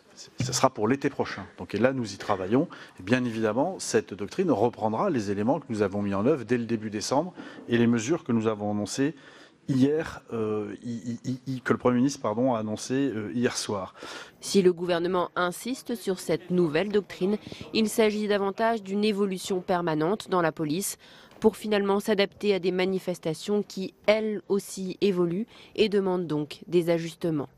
Ce sera pour l'été prochain. Donc, et là, nous y travaillons. Et bien évidemment, cette doctrine reprendra les éléments que nous avons mis en œuvre dès le début décembre et les mesures que nous avons annoncées hier, que le Premier ministre a annoncé hier soir. Si le gouvernement insiste sur cette nouvelle doctrine, il s'agit davantage d'une évolution permanente dans la police pour finalement s'adapter à des manifestations qui, elles aussi, évoluent et demandent donc des ajustements.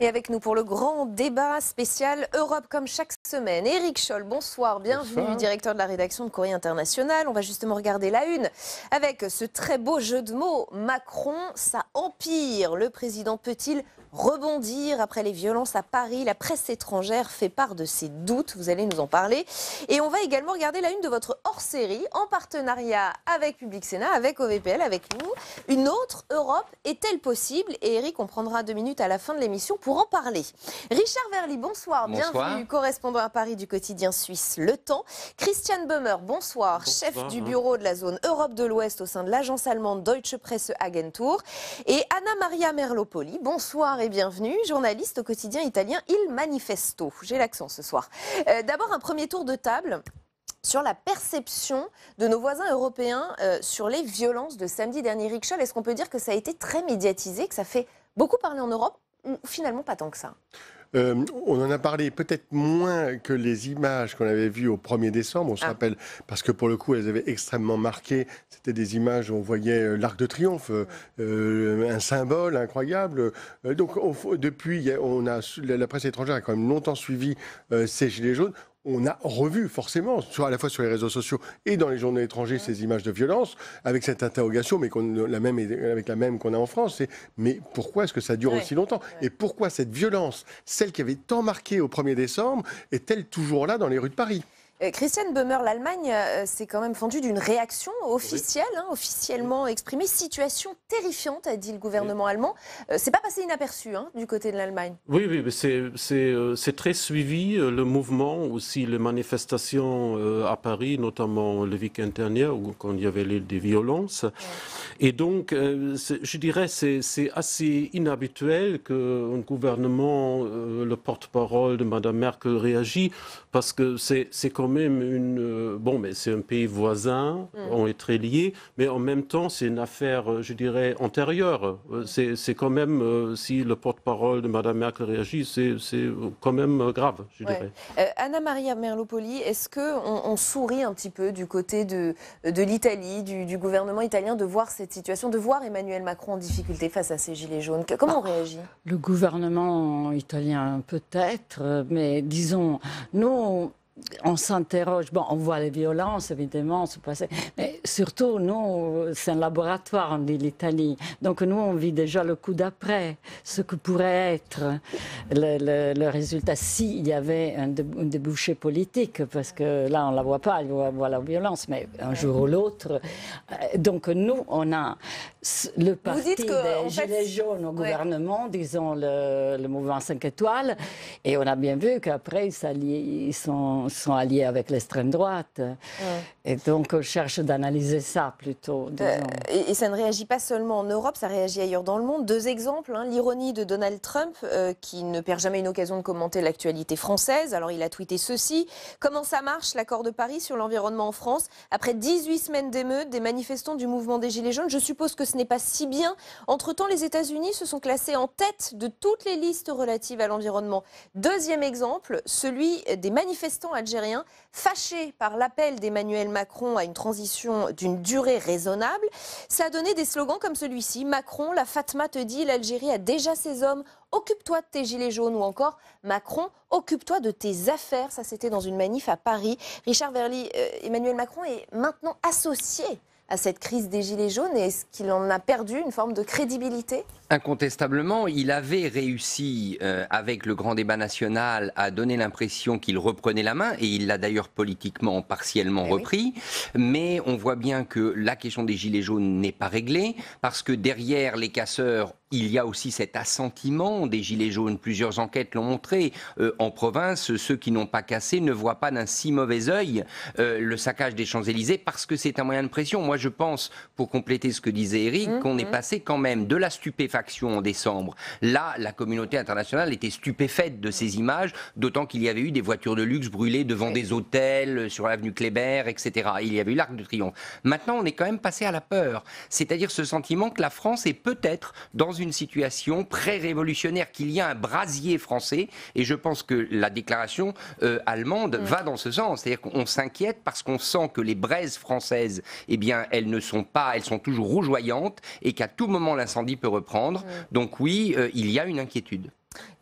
Et avec nous pour le grand débat spécial Europe comme chaque semaine, Éric Scholl, bonsoir, bienvenue, bonsoir. Directeur de la rédaction de Courrier International. On va justement regarder la une avec ce très beau jeu de mots. Macron, ça empire. Le président peut-il rebondir après les violences à Paris? La presse étrangère fait part de ses doutes, vous allez nous en parler. Et on va également regarder la une de votre hors-série en partenariat avec Public Sénat, avec OVPL, avec nous. Une autre Europe est-elle possible? Et Éric, on prendra 2 minutes à la fin de l'émission pour en parler. Richard Verly, bonsoir. Bienvenue, correspondant à Paris du quotidien suisse Le Temps. Christian Böhmer, bonsoir, chef du bureau de la zone Europe de l'Ouest au sein de l'agence allemande Deutsche Presseagentur. Et Anna Maria Merlopoli, bonsoir et bienvenue, journaliste au quotidien italien Il Manifesto. J'ai l'accent ce soir. D'abord, un premier tour de table sur la perception de nos voisins européens sur les violences de samedi dernier. Éric Scholl, est-ce qu'on peut dire que ça a été très médiatisé, que ça fait beaucoup parler en Europe, ou finalement pas tant que ça? On en a parlé peut-être moins que les images qu'on avait vues au 1er décembre, on se rappelle, parce que pour le coup, elles avaient extrêmement marqué. C'était des images où on voyait l'Arc de Triomphe, un symbole incroyable. Donc, depuis, la presse étrangère a quand même longtemps suivi ces Gilets jaunes. On a revu forcément, à la fois sur les réseaux sociaux et dans les journaux étrangers, ces images de violence, avec cette interrogation, mais avec la même qu'on a en France. Mais pourquoi est-ce que ça dure aussi longtemps? Et pourquoi cette violence, celle qui avait tant marqué au 1er décembre, est-elle toujours là dans les rues de Paris? Christiane Böhmer, l'Allemagne s'est quand même fendue d'une réaction officielle, officiellement exprimée. Situation terrifiante, a dit le gouvernement allemand. C'est pas passé inaperçu du côté de l'Allemagne. Oui, mais c'est très suivi, le mouvement, aussi les manifestations à Paris, notamment le week-end dernier, quand il y avait des violences. Et donc, je dirais c'est assez inhabituel qu'un gouvernement, le porte-parole de Mme Merkel réagit, parce que c'est quand même mais c'est un pays voisin, on est très liés, mais en même temps, c'est une affaire, je dirais, antérieure. C'est quand même, si le porte-parole de Mme Merkel réagit, c'est quand même grave, je dirais. Anna Maria Merlopoli, est-ce qu'on sourit un petit peu du côté de l'Italie, du gouvernement italien, de voir cette situation, de voir Emmanuel Macron en difficulté face à ces gilets jaunes? Comment on réagit? Le gouvernement italien peut-être, mais disons, nous, on s'interroge, on voit les violences évidemment se passer, mais surtout nous, c'est un laboratoire, on dit l'Italie, donc nous on vit déjà le coup d'après, ce que pourrait être le résultat s'il y avait un débouché politique, parce que là on ne la voit pas, on voit la violence, mais un jour ou l'autre, donc nous on a le parti des Gilets jaunes au gouvernement, disons le mouvement 5 étoiles, et on a bien vu qu'après ils sont alliés avec l'extrême droite. Et donc, on cherche d'analyser ça plutôt. Et ça ne réagit pas seulement en Europe, ça réagit ailleurs dans le monde. 2 exemples, l'ironie de Donald Trump, qui ne perd jamais une occasion de commenter l'actualité française. Alors, il a tweeté ceci. Comment ça marche, l'accord de Paris sur l'environnement en France? Après 18 semaines d'émeutes, des manifestants du mouvement des Gilets jaunes, je suppose que ce n'est pas si bien. Entre-temps, les États-Unis se sont classés en tête de toutes les listes relatives à l'environnement. 2e exemple, celui des manifestants algériens fâchés par l'appel d'Emmanuel Macron à une transition d'une durée raisonnable. Ça a donné des slogans comme celui-ci. Macron, la Fatma te dit, l'Algérie a déjà ses hommes. Occupe-toi de tes gilets jaunes, ou encore Macron, occupe-toi de tes affaires. Ça, c'était dans une manif à Paris. Richard Verly, Emmanuel Macron est maintenant associé à cette crise des gilets jaunes, et est-ce qu'il en a perdu une forme de crédibilité? Incontestablement, il avait réussi avec le grand débat national à donner l'impression qu'il reprenait la main, et il l'a d'ailleurs politiquement partiellement repris, mais on voit bien que la question des gilets jaunes n'est pas réglée, parce que derrière les casseurs, il y a aussi cet assentiment des gilets jaunes. Plusieurs enquêtes l'ont montré. En province, ceux qui n'ont pas cassé ne voient pas d'un si mauvais œil le saccage des Champs-Élysées, parce que c'est un moyen de pression. Moi, je pense, pour compléter ce que disait Eric, qu'on est passé quand même de la stupéfaction en décembre. Là, la communauté internationale était stupéfaite de ces images, d'autant qu'il y avait eu des voitures de luxe brûlées devant des hôtels, sur l'avenue Kléber, etc. Il y avait eu l'Arc de Triomphe. Maintenant, on est quand même passé à la peur. C'est-à-dire ce sentiment que la France est peut-être dans une situation pré-révolutionnaire, qu'il y a un brasier français, et je pense que la déclaration allemande va dans ce sens. C'est-à-dire qu'on s'inquiète parce qu'on sent que les braises françaises, eh bien, elles ne sont pas, elles sont toujours rougeoyantes, et qu'à tout moment l'incendie peut reprendre. Donc oui, il y a une inquiétude.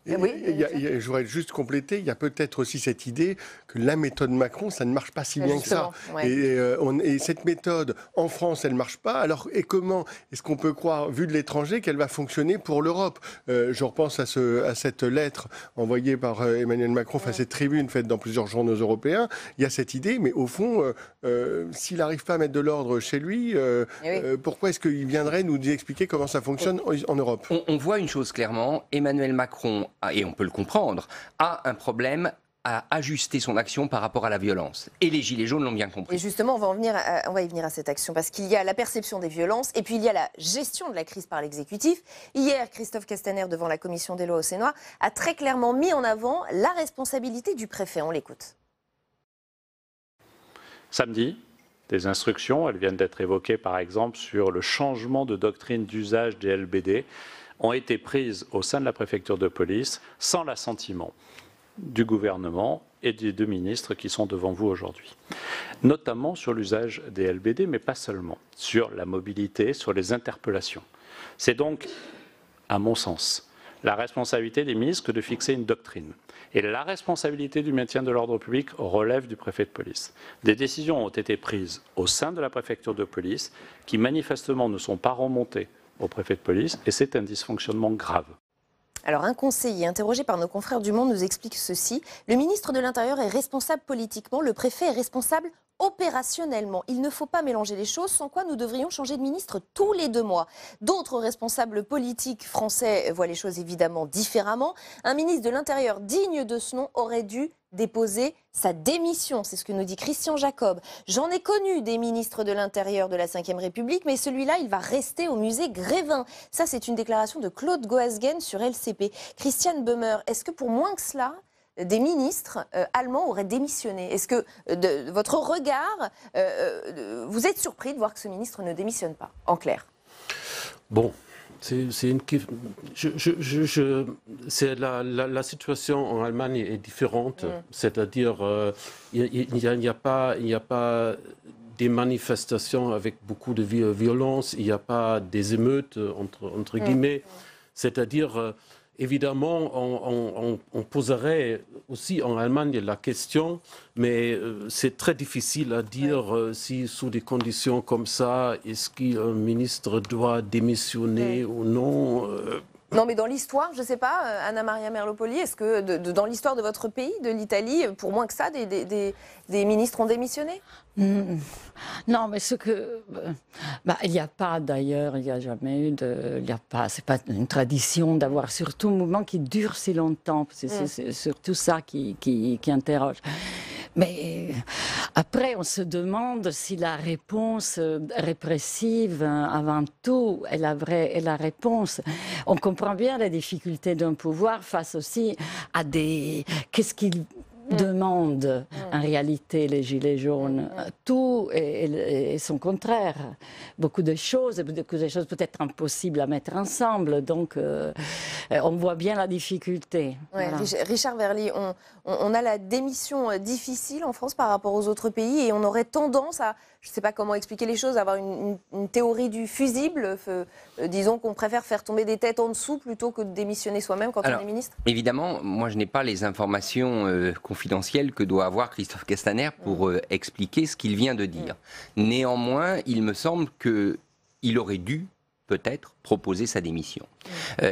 Je voudrais juste compléter, il y a peut-être aussi cette idée que la méthode Macron, ça ne marche pas si bien que ça. Et cette méthode, en France, elle ne marche pas. Alors, et comment est-ce qu'on peut croire, vu de l'étranger, qu'elle va fonctionner pour l'Europe? Je repense à cette lettre envoyée par Emmanuel Macron, à cette tribune faite dans plusieurs journaux européens. Il y a cette idée, mais au fond, s'il n'arrive pas à mettre de l'ordre chez lui, pourquoi est-ce qu'il viendrait nous expliquer comment ça fonctionne en Europe? On voit une chose clairement, Emmanuel Macron, et on peut le comprendre, a un problème à ajuster son action par rapport à la violence. Et les Gilets jaunes l'ont bien compris. Et justement, on va y venir à cette action, parce qu'il y a la perception des violences, et puis il y a la gestion de la crise par l'exécutif. Hier, Christophe Castaner, devant la commission des lois au Sénat, a très clairement mis en avant la responsabilité du préfet. On l'écoute. Samedi, des instructions, elles viennent d'être évoquées par exemple sur le changement de doctrine d'usage des LBD, ont été prises au sein de la préfecture de police sans l'assentiment du gouvernement et des 2 ministres qui sont devant vous aujourd'hui. Notamment sur l'usage des LBD, mais pas seulement, sur la mobilité, sur les interpellations. C'est donc, à mon sens, la responsabilité des ministres que de fixer une doctrine. Et la responsabilité du maintien de l'ordre public relève du préfet de police. Des décisions ont été prises au sein de la préfecture de police qui manifestement ne sont pas remontées au préfet de police, et c'est un dysfonctionnement grave. Alors, un conseiller interrogé par nos confrères du Monde nous explique ceci. Le ministre de l'Intérieur est responsable politiquement, le préfet est responsable opérationnellement. Il ne faut pas mélanger les choses, sans quoi nous devrions changer de ministre tous les 2 mois. D'autres responsables politiques français voient les choses évidemment différemment. Un ministre de l'Intérieur digne de ce nom aurait dû déposer sa démission. C'est ce que nous dit Christian Jacob. J'en ai connu des ministres de l'Intérieur de la Ve République, mais celui-là, il va rester au musée Grévin. Ça, c'est une déclaration de Claude Goasguen sur LCP. Christiane Böhmer, est-ce que pour moins que cela, des ministres allemands auraient démissionné? Est-ce que, de votre regard, vous êtes surpris de voir que ce ministre ne démissionne pas, en clair? Bon, la situation en Allemagne est différente. C'est-à-dire, il n'y a pas des manifestations avec beaucoup de violence, il n'y a pas des émeutes, entre guillemets. C'est-à-dire, évidemment, on poserait aussi en Allemagne la question, mais c'est très difficile à dire si, sous des conditions comme ça, est-ce qu'un ministre doit démissionner ou non. Non, mais dans l'histoire, je ne sais pas, Anna-Maria Merlopoli, est-ce que dans l'histoire de votre pays, de l'Italie, pour moins que ça, des ministres ont démissionné? Non, mais ce que... il n'y a pas d'ailleurs, il n'y a jamais eu de... C'est pas une tradition d'avoir surtout un mouvement qui dure si longtemps. C'est surtout ça qui interroge. Mais après, on se demande si la réponse répressive, avant tout, est la réponse. On comprend bien la difficulté d'un pouvoir face aussi à des... Qu'est-ce qu'il demande en réalité les Gilets jaunes? Tout est son contraire. Beaucoup de choses peut-être impossibles à mettre ensemble. Donc, on voit bien la difficulté. Ouais, voilà. Richard Verly, on a la démission difficile en France par rapport aux autres pays et on aurait tendance à, je ne sais pas comment expliquer les choses, à avoir une théorie du fusible. Disons qu'on préfère faire tomber des têtes en dessous plutôt que de démissionner soi-même quand on est ministre. Évidemment, moi je n'ai pas les informations confidentielles que doit avoir Christophe Castaner pour expliquer ce qu'il vient de dire. Néanmoins, il me semble qu'il aurait dû peut-être proposer sa démission.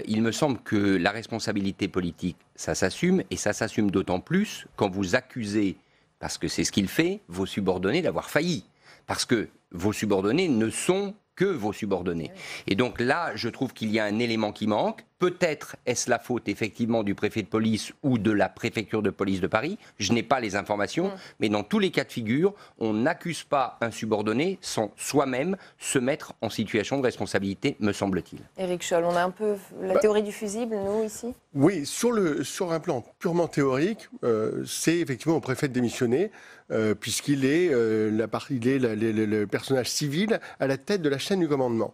Il me semble que la responsabilité politique, ça s'assume, et ça s'assume d'autant plus quand vous accusez, parce que c'est ce qu'il fait, vos subordonnés d'avoir failli. Parce que vos subordonnés ne sont que vos subordonnés. Et donc là, je trouve qu'il y a un élément qui manque. Peut-être est-ce la faute effectivement du préfet de police ou de la préfecture de police de Paris. Je n'ai pas les informations, mais dans tous les cas de figure, on n'accuse pas un subordonné sans soi-même se mettre en situation de responsabilité, me semble-t-il. Éric Scholl, on a un peu la théorie du fusible, nous, ici? Oui, sur un plan purement théorique, c'est effectivement au préfet de démissionner, puisqu'il est, le personnage civil à la tête de la chaîne du commandement.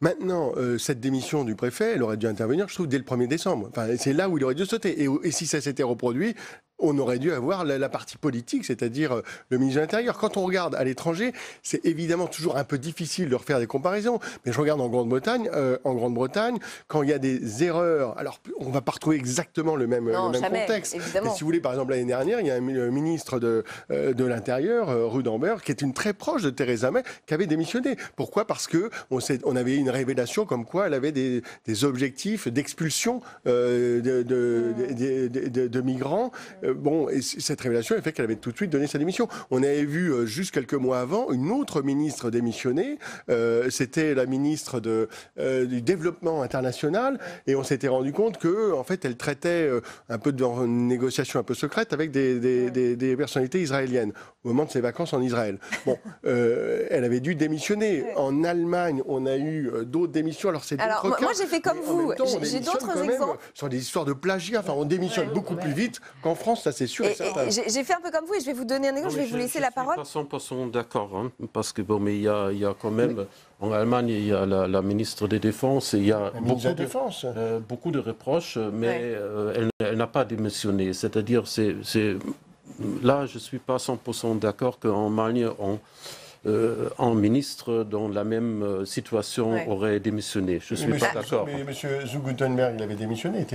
Maintenant, cette démission du préfet, elle aurait dû intervenir, je trouve, dès le 1er décembre. Enfin, c'est là où il aurait dû sauter. Et si ça s'était reproduit, on aurait dû avoir la partie politique, c'est-à-dire le ministre de l'Intérieur. Quand on regarde à l'étranger, c'est évidemment toujours un peu difficile de refaire des comparaisons, mais je regarde en Grande-Bretagne, quand il y a des erreurs, alors on ne va pas retrouver exactement le même contexte. Évidemment. Et si vous voulez, par exemple, l'année dernière, il y a un ministre de l'Intérieur, Rudenberg, qui est une très proche de Theresa May, qui avait démissionné. Pourquoi? Parce qu'on avait une révélation comme quoi elle avait des objectifs d'expulsion de migrants. Et cette révélation a fait qu'elle avait tout de suite donné sa démission. On avait vu juste quelques mois avant une autre ministre démissionner. C'était la ministre du Développement international. Et on s'était rendu compte que, en fait, elle traitait un peu dans une négociation un peu secrète avec des personnalités israéliennes au moment de ses vacances en Israël. Elle avait dû démissionner. En Allemagne, on a eu d'autres démissions. Alors, c'est d'autres cas. Moi, j'ai fait comme vous. J'ai d'autres exemples. Sur des histoires de plagiat. Enfin, on démissionne beaucoup plus vite qu'en France, ça c'est sûr et certain. J'ai fait un peu comme vous et je vais vous donner un exemple. Je vais vous laisser la parole. Je suis pas 100% d'accord, parce que mais il y a quand même en Allemagne il y a la ministre des Défenses et il y a beaucoup de reproches, mais elle n'a pas démissionné. C'est-à-dire là je suis pas 100% d'accord qu'en Allemagne un ministre dans la même situation aurait démissionné. Je ne suis pas d'accord. Mais M. Zu-Guttenberg, il avait démissionné.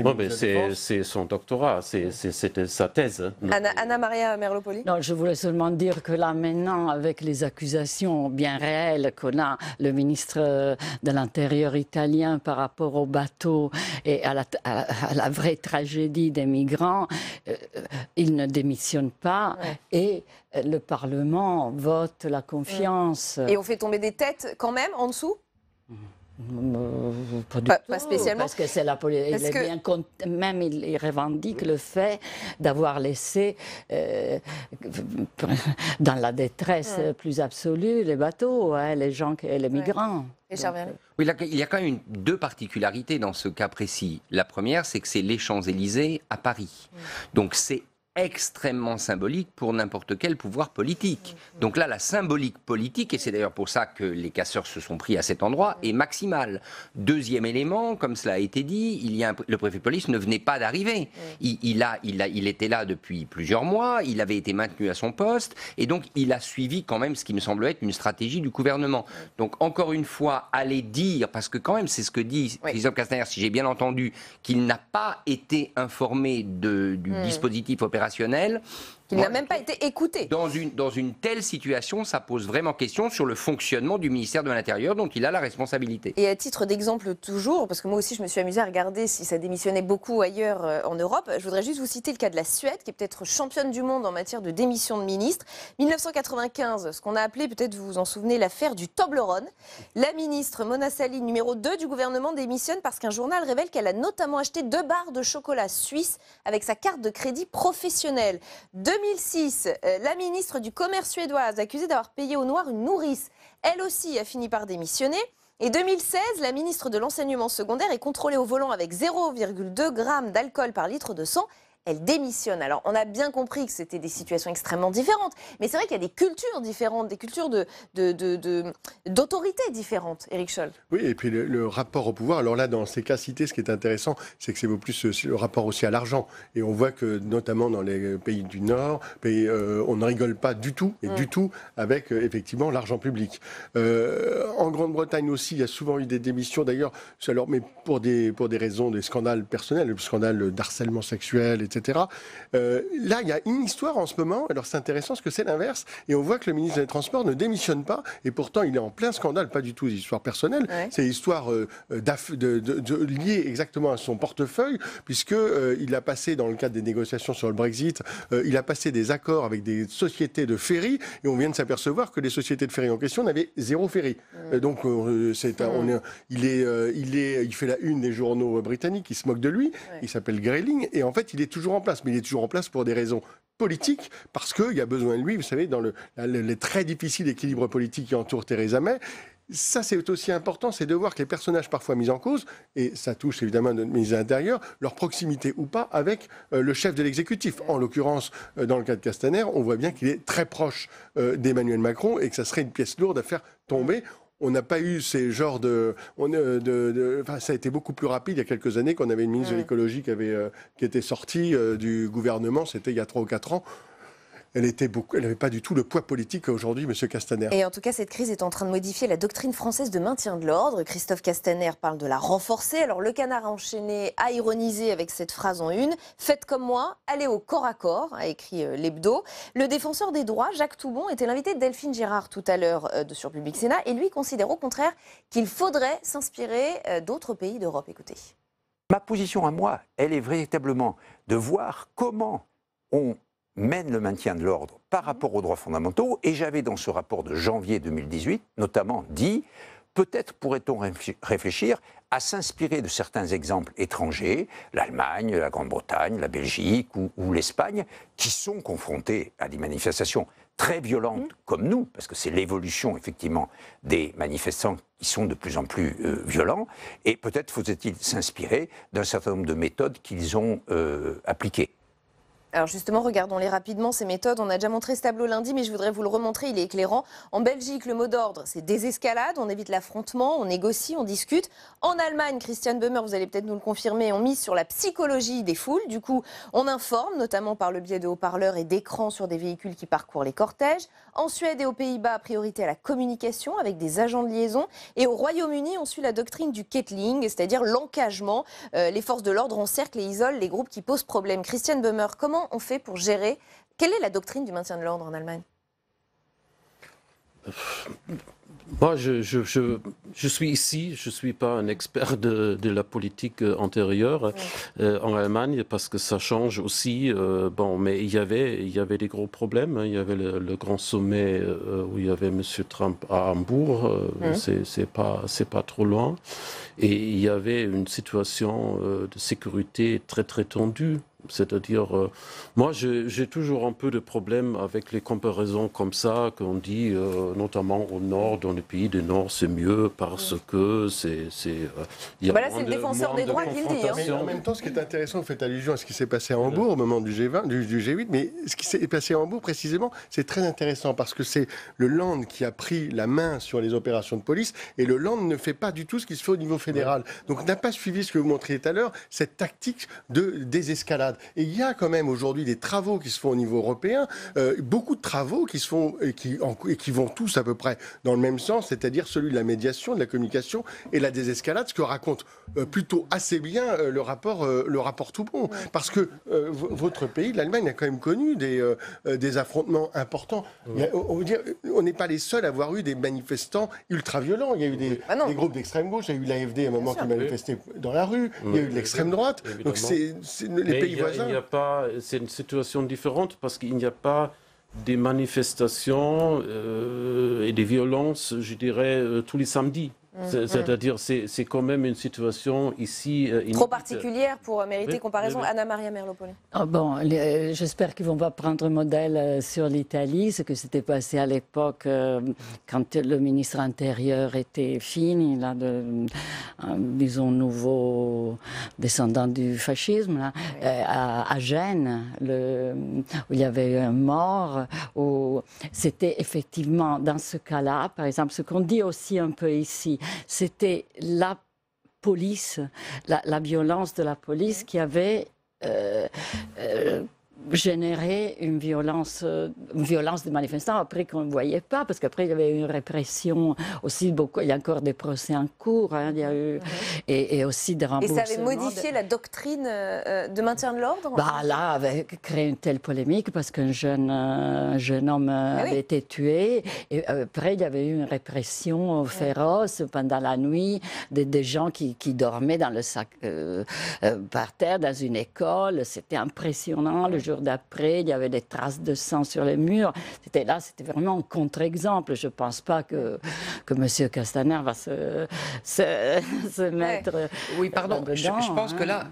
C'est son doctorat, c'était sa thèse. Anna Maria Merlopoli. Non, je voulais seulement dire que là, maintenant, avec les accusations bien réelles qu'on a, le ministre de l'Intérieur italien par rapport au bateau et à la vraie tragédie des migrants, il ne démissionne pas et le Parlement vote la confiance. Et on fait tomber des têtes quand même en dessous? Pas spécialement. Parce que c'est la politique. Même il revendique le fait d'avoir laissé dans la détresse plus absolue les bateaux, les gens, les migrants. Oui, là, il y a quand même deux particularités dans ce cas précis. La première, c'est que c'est les Champs-Élysées à Paris. Donc c'est extrêmement symbolique pour n'importe quel pouvoir politique. Donc là, la symbolique politique, et c'est d'ailleurs pour ça que les casseurs se sont pris à cet endroit, est maximale. Deuxième élément, comme cela a été dit, le préfet de police ne venait pas d'arriver. Il était là depuis plusieurs mois, il avait été maintenu à son poste, et donc il a suivi quand même ce qui me semble être une stratégie du gouvernement. Donc encore une fois, aller dire, parce que quand même c'est ce que dit Christophe Castaner, si j'ai bien entendu, qu'il n'a pas été informé du dispositif opérationnel, qu'il n'a même pas été écouté. Dans une telle situation, ça pose vraiment question sur le fonctionnement du ministère de l'Intérieur, dont il a la responsabilité. Et à titre d'exemple toujours, parce que moi aussi je me suis amusée à regarder si ça démissionnait beaucoup ailleurs en Europe, je voudrais juste vous citer le cas de la Suède, qui est peut-être championne du monde en matière de démission de ministres. 1995, ce qu'on a appelé, peut-être vous vous en souvenez, l'affaire du Toblerone. La ministre Mona Sahlin, numéro 2 du gouvernement, démissionne parce qu'un journal révèle qu'elle a notamment acheté 2 barres de chocolat suisse avec sa carte de crédit professionnelle. 2006, la ministre du Commerce suédoise, accusée d'avoir payé au noir une nourrice, elle aussi a fini par démissionner. Et 2016, la ministre de l'Enseignement secondaire est contrôlée au volant avec 0,2 g d'alcool par litre de sang. Elle démissionne. Alors, on a bien compris que c'était des situations extrêmement différentes, mais c'est vrai qu'il y a des cultures différentes, des cultures d'autorité différentes, Éric Scholl. Oui, et puis le rapport au pouvoir. Alors là, dans ces cas cités, ce qui est intéressant, c'est que c'est plus le rapport aussi à l'argent. Et on voit que, notamment dans les pays du Nord, on ne rigole pas du tout, du tout, avec effectivement l'argent public. En Grande-Bretagne aussi, il y a souvent eu des démissions, d'ailleurs, mais pour des raisons, des scandales personnels, le scandale d'harcèlement sexuel, etc. Là, il y a une histoire en ce moment, alors c'est intéressant parce que c'est l'inverse, et on voit que le ministre des Transports ne démissionne pas, et pourtant il est en plein scandale, pas du tout des histoires personnelles, c'est des histoires liées exactement à son portefeuille, puisqu'il a passé, dans le cadre des négociations sur le Brexit, il a passé des accords avec des sociétés de ferry, et on vient de s'apercevoir que les sociétés de ferry en question n'avaient 0 ferry. Donc il fait la une des journaux britanniques, ils se moquent de lui, il s'appelle Grayling, et en fait il est toujours en place, mais il est toujours en place pour des raisons politiques, parce qu'il y a besoin de lui, vous savez, dans les très difficiles équilibres politiques qui entourent Theresa May. Ça, c'est aussi important, c'est de voir que les personnages parfois mis en cause, et ça touche évidemment notre ministre de l'Intérieur, leur proximité ou pas avec le chef de l'exécutif. En l'occurrence, dans le cas de Castaner, on voit bien qu'il est très proche d'Emmanuel Macron et que ça serait une pièce lourde à faire tomber. On n'a pas eu ces genres ça a été beaucoup plus rapide il y a quelques années qu'on avait une ministre de l'écologie qui était sortie du gouvernement, c'était il y a 3 ou 4 ans. Elle n'avait pas du tout le poids politique qu'aujourd'hui, M. Castaner. Et en tout cas, cette crise est en train de modifier la doctrine française de maintien de l'ordre. Christophe Castaner parle de la renforcer. Alors, le Canard enchaîné a ironisé avec cette phrase en une. « Faites comme moi, allez au corps à corps », a écrit l'Hebdo. Le défenseur des droits, Jacques Toubon, était l'invité de Delphine Gérard tout à l'heure sur Public Sénat. Et lui considère au contraire qu'il faudrait s'inspirer d'autres pays d'Europe. Écoutez. Ma position à moi, elle est véritablement de voir comment on mène le maintien de l'ordre par rapport aux droits fondamentaux. Et j'avais dans ce rapport de janvier 2018 notamment dit, peut-être pourrait-on réfléchir à s'inspirer de certains exemples étrangers, l'Allemagne, la Grande-Bretagne, la Belgique ou l'Espagne, qui sont confrontés à des manifestations très violentes comme nous, parce que c'est l'évolution effectivement des manifestants qui sont de plus en plus violents, et peut-être faudrait-il s'inspirer d'un certain nombre de méthodes qu'ils ont appliquées. Alors justement, regardons-les rapidement, ces méthodes. On a déjà montré ce tableau lundi, mais je voudrais vous le remontrer, il est éclairant. En Belgique, le mot d'ordre, c'est désescalade, on évite l'affrontement, on négocie, on discute. En Allemagne, Christian Böhmer, vous allez peut-être nous le confirmer, on mise sur la psychologie des foules. Du coup, on informe, notamment par le biais de haut-parleurs et d'écrans sur des véhicules qui parcourent les cortèges. En Suède et aux Pays-Bas, priorité à la communication avec des agents de liaison. Et au Royaume-Uni, on suit la doctrine du kettling, c'est-à-dire l'encagement. Les forces de l'ordre encerclent et isolent les groupes qui posent problème. Christian Böhmer, comment on fait pour gérer? Quelle est la doctrine du maintien de l'ordre en Allemagne? Moi, je suis ici, je ne suis pas un expert de la politique antérieure en Allemagne, parce que ça change aussi. Mais il y avait des gros problèmes. Il y avait le grand sommet où il y avait M. Trump à Hambourg, c'est pas trop loin. Et il y avait une situation de sécurité très très tendue. C'est-à-dire, moi j'ai toujours un peu de problème avec les comparaisons comme ça, qu'on dit notamment au nord, dans les pays du nord, c'est mieux parce que c'est... là, c'est le défenseur des droits qui le dit. Mais en même temps, ce qui est intéressant, vous faites allusion à ce qui s'est passé à Hambourg au moment du G20, du G8, mais ce qui s'est passé à Hambourg précisément, c'est très intéressant parce que c'est le Land qui a pris la main sur les opérations de police et le Land ne fait pas du tout ce qui se fait au niveau fédéral. Donc n'a pas suivi ce que vous montriez tout à l'heure, cette tactique de désescalade. Et il y a quand même aujourd'hui des travaux qui se font au niveau européen, beaucoup de travaux qui se font et qui vont tous à peu près dans le même sens, c'est-à-dire celui de la médiation, de la communication et la désescalade, ce que raconte plutôt assez bien le rapport Toubon. Parce que votre pays, l'Allemagne, a quand même connu des affrontements importants. On n'est pas les seuls à avoir eu des manifestants ultra-violents. Il y a eu des groupes d'extrême gauche, il y a eu l'AfD à un moment qui manifestait dans la rue, il y a eu de l'extrême droite. Évidemment. Donc c'est les pays voisins. C'est une situation différente parce qu'il n'y a pas des manifestations et des violences, je dirais, tous les samedis. C'est-à-dire, c'est quand même une situation ici... trop particulière pour mériter comparaison. Anna-Maria Merlopoli. J'espère qu'ils ne vont pas prendre modèle sur l'Italie, ce que s'était passé à l'époque quand le ministre intérieur était fini, là, disons, nouveau descendant du fascisme, là, à Gênes, où il y avait eu un mort, où c'était effectivement, dans ce cas-là, par exemple, ce qu'on dit aussi un peu ici, c'était la police, la violence de la police qui avait généré une violence des manifestants, après qu'on ne voyait pas, parce qu'après il y avait eu une répression aussi, beaucoup, il y a encore des procès en cours, il y a eu, et aussi des remboursements. Et ça avait modifié la doctrine de maintien de l'ordre? Là, avait créé une telle polémique parce qu'un jeune homme avait été tué, et après il y avait eu une répression féroce pendant la nuit, des gens qui dormaient dans le sac par terre dans une école, c'était impressionnant. Le jour d'après, il y avait des traces de sang sur les murs. C'était vraiment un contre-exemple. Je ne pense pas que M. Castaner va se mettre. Oui, pardon. Je pense que là.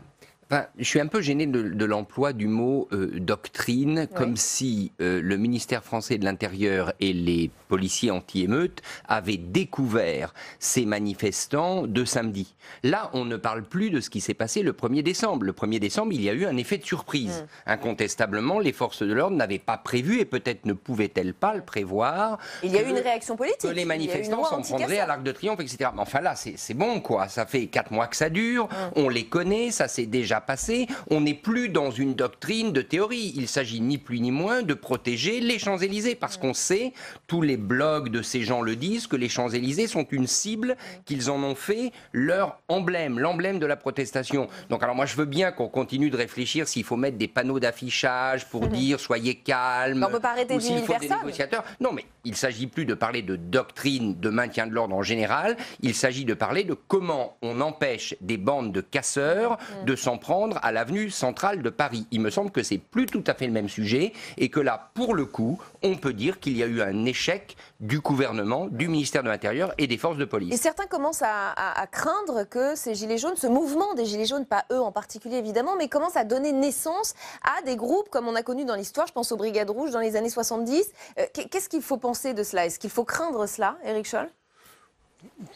Enfin, je suis un peu gêné de l'emploi du mot doctrine, comme si le ministère français de l'Intérieur et les policiers anti-émeutes avaient découvert ces manifestants de samedi. Là, on ne parle plus de ce qui s'est passé le 1er décembre. Le 1er décembre, il y a eu un effet de surprise. Incontestablement, les forces de l'ordre n'avaient pas prévu, et peut-être ne pouvaient-elles pas le prévoir. Il y a eu une réaction politique. Que les manifestants s'en prendraient à l'Arc de Triomphe, etc. Mais enfin là, c'est bon, quoi. Ça fait 4 mois que ça dure, on les connaît, ça s'est déjà passé. On n'est plus dans une doctrine de théorie. Il s'agit ni plus ni moins de protéger les Champs-Élysées, parce qu'on sait, tous les blogs de ces gens le disent, que les Champs-Élysées sont une cible, qu'ils en ont fait leur emblème, l'emblème de la protestation. Donc alors moi je veux bien qu'on continue de réfléchir s'il faut mettre des panneaux d'affichage pour dire soyez calme. On ne peut pas arrêter 10 000 personnes. Des négociateurs. Non, mais il ne s'agit plus de parler de doctrine de maintien de l'ordre en général, il s'agit de parler de comment on empêche des bandes de casseurs de s'en prendre à l'avenue centrale de Paris. Il me semble que c'est plus tout à fait le même sujet et que là, pour le coup, on peut dire qu'il y a eu un échec du gouvernement, du ministère de l'Intérieur et des forces de police. Et certains commencent à craindre que ces Gilets jaunes, ce mouvement des Gilets jaunes, pas eux en particulier évidemment, mais commence à donner naissance à des groupes comme on a connu dans l'histoire, je pense aux Brigades Rouges dans les années 70. Qu'est-ce qu'il faut penser de cela? Est-ce qu'il faut craindre cela, Éric Scholl?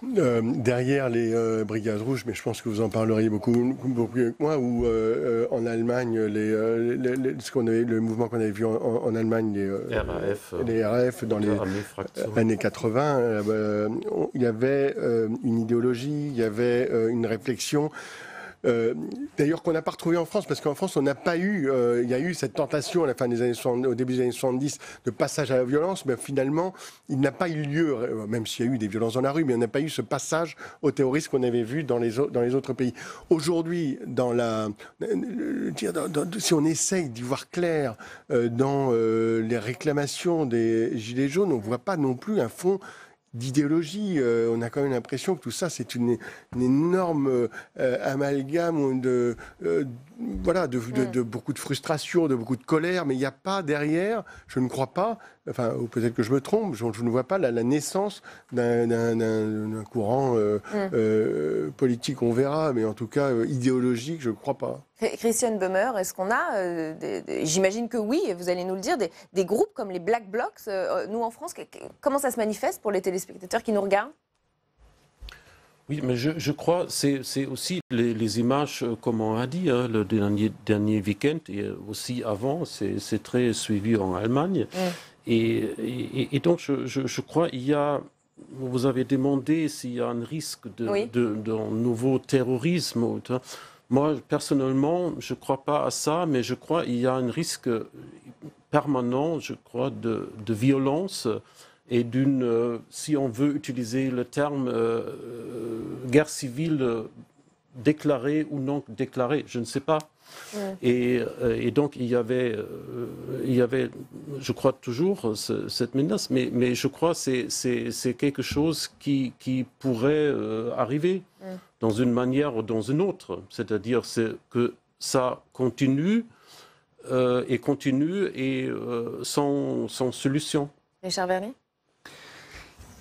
derrière les Brigades Rouges, mais je pense que vous en parleriez beaucoup mieux que moi, ou en Allemagne, le mouvement qu'on avait vu en Allemagne, les RAF dans les années 80, il y avait une idéologie, il y avait une réflexion. D'ailleurs qu'on n'a pas retrouvé en France, parce qu'en France on n'a pas eu, il y a eu cette tentation à la fin des années 70, au début des années 70 de passage à la violence, mais finalement il n'a pas eu lieu, même s'il y a eu des violences dans la rue, mais on n'a pas eu ce passage au terrorisme qu'on avait vu dans les autres pays. Aujourd'hui, si on essaye d'y voir clair dans les réclamations des Gilets jaunes, on ne voit pas non plus un fond d'idéologie. On a quand même l'impression que tout ça, c'est une énorme amalgame de beaucoup de frustration, de beaucoup de colère, mais il n'y a pas derrière, je ne crois pas, enfin, ou peut-être que je me trompe, je ne vois pas la naissance d'un courant politique, on verra, mais en tout cas idéologique, je ne crois pas. Christiane Böhmer, est-ce qu'on a, j'imagine que oui, et vous allez nous le dire, des groupes comme les Black Blocs, nous en France, comment ça se manifeste pour les téléspectateurs qui nous regardent ? Oui, mais je crois que c'est aussi les images, comme on a dit, hein, le dernier week-end et aussi avant, c'est très suivi en Allemagne. Et donc, je crois qu'il y a... Vous avez demandé s'il y a un risque d'un nouveau terrorisme. Moi, personnellement, je ne crois pas à ça, mais je crois qu'il y a un risque permanent, je crois, de violence et d'une, si on veut utiliser le terme guerre civile déclarée ou non déclarée, je ne sais pas. Et donc il y avait, je crois toujours cette menace, mais je crois que c'est quelque chose qui pourrait arriver dans une manière ou dans une autre. C'est-à-dire que ça continue et sans solution. Richard Verny ?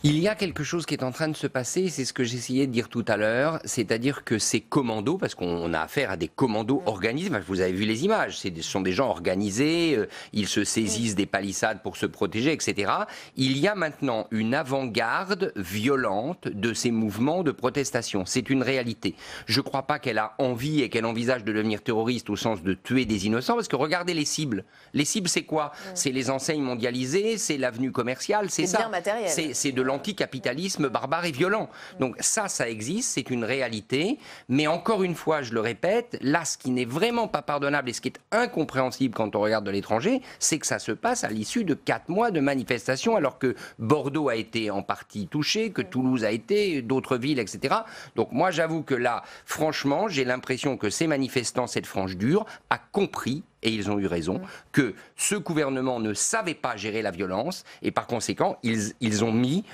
Il y a quelque chose qui est en train de se passer, c'est ce que j'essayais de dire tout à l'heure, c'est-à-dire que ces commandos, parce qu'on a affaire à des commandos organisés, vous avez vu les images, ce sont des gens organisés, ils se saisissent des palissades pour se protéger, etc. Il y a maintenant une avant-garde violente de ces mouvements de protestation. C'est une réalité. Je ne crois pas qu'elle a envie et qu'elle envisage de devenir terroriste au sens de tuer des innocents, parce que regardez les cibles. Les cibles, c'est quoi ? C'est les enseignes mondialisées, c'est l'avenue commerciale, c'est ça. C'est de l'anticapitalisme barbare et violent. Donc ça existe, c'est une réalité. Mais encore une fois, je le répète, là, ce qui n'est vraiment pas pardonnable et ce qui est incompréhensible quand on regarde de l'étranger, c'est que ça se passe à l'issue de 4 mois de manifestations, alors que Bordeaux a été en partie touché, que Toulouse a été, d'autres villes, etc. Donc moi, j'avoue que là, franchement, j'ai l'impression que ces manifestants, cette frange dure, a compris, et ils ont eu raison, que ce gouvernement ne savait pas gérer la violence, et par conséquent, ils ont mis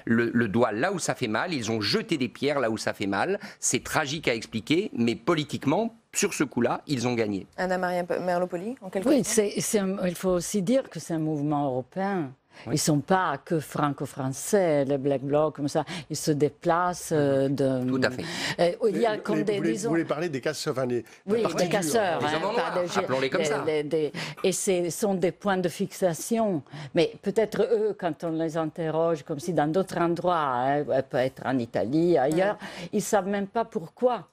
le doigt là où ça fait mal, ils ont jeté des pierres là où ça fait mal. C'est tragique à expliquer, mais politiquement, sur ce coup-là, ils ont gagné. Anna-Maria Merleau-Poli, en quelques mots. Il faut aussi dire que c'est un mouvement européen. Ils ne sont pas que franco-français, les Black Blocs, comme ça. Ils se déplacent Tout à fait. Il y a comme vous voulez parler des casseurs, oui, des casseurs. Appelons-les comme ça. Et ce sont des points de fixation. Mais peut-être eux, quand on les interroge, comme si dans d'autres endroits, peut-être en Italie, ailleurs, ils ne savent même pas pourquoi.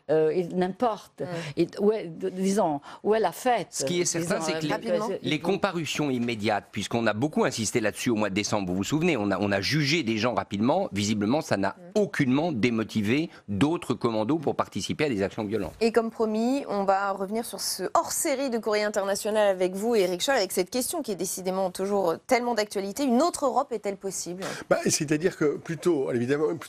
N'importe. Disons, où est la fête ? Ce qui est certain, c'est que les comparutions immédiates, puisqu'on a beaucoup insisté là-dessus au mois de décembre, vous vous souvenez, on a jugé des gens rapidement, visiblement, ça n'a aucunement démotivé d'autres commandos pour participer à des actions violentes. Et comme promis, on va revenir sur ce hors-série de Courrier International avec vous, Éric Scholl, avec cette question qui est décidément toujours tellement d'actualité. Une autre Europe est-elle possible ? C'est-à-dire que plutôt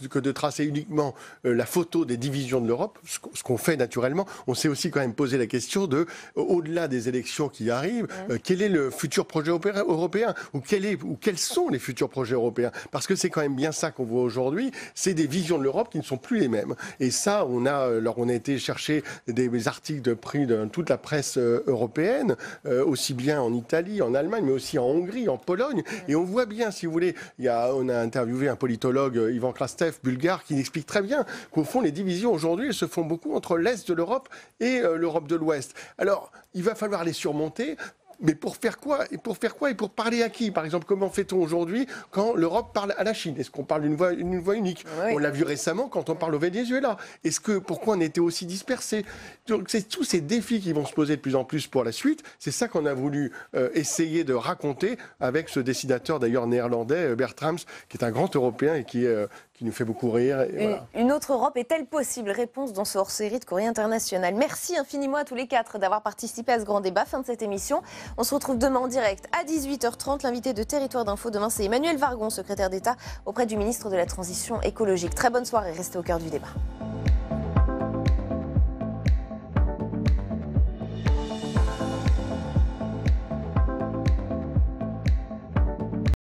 que de tracer uniquement la photo des divisions de l'Europe, ce qu'on fait naturellement, on s'est aussi quand même posé la question de, au-delà des élections qui arrivent, quel est le futur projet européen ou quels sont les futurs projets européens ? Parce que c'est quand même bien ça qu'on voit aujourd'hui, c'est des visions de l'Europe qui ne sont plus les mêmes. Et ça, on a été chercher des articles pris de toute la presse européenne, aussi bien en Italie, en Allemagne, mais aussi en Hongrie, en Pologne. Et on voit bien, si vous voulez, on a interviewé un politologue, Ivan Krastev, bulgare, qui explique très bien qu'au fond, les divisions aujourd'hui, elles se font beaucoup entre l'Est de l'Europe et l'Europe de l'Ouest. Alors, il va falloir les surmonter. Mais pour faire quoi? Et pour faire quoi? Et pour parler à qui? Par exemple, comment fait-on aujourd'hui quand l'Europe parle à la Chine? Est-ce qu'on parle d'une voix unique? Oui. On l'a vu récemment quand on parle au Venezuela. Pourquoi on était aussi dispersés? Donc c'est tous ces défis qui vont se poser de plus en plus pour la suite. C'est ça qu'on a voulu essayer de raconter avec ce dessinateur d'ailleurs néerlandais, Bert Rams, qui est un grand Européen et qui nous fait beaucoup rire. Une autre Europe est-elle possible? Réponse dans ce hors-série de Courrier International. Merci infiniment à tous les 4 d'avoir participé à ce grand débat. Fin de cette émission. On se retrouve demain en direct à 18h30. L'invité de Territoire d'Info demain, c'est Emmanuel Vargon, secrétaire d'État auprès du ministre de la Transition écologique. Très bonne soirée, restez au cœur du débat.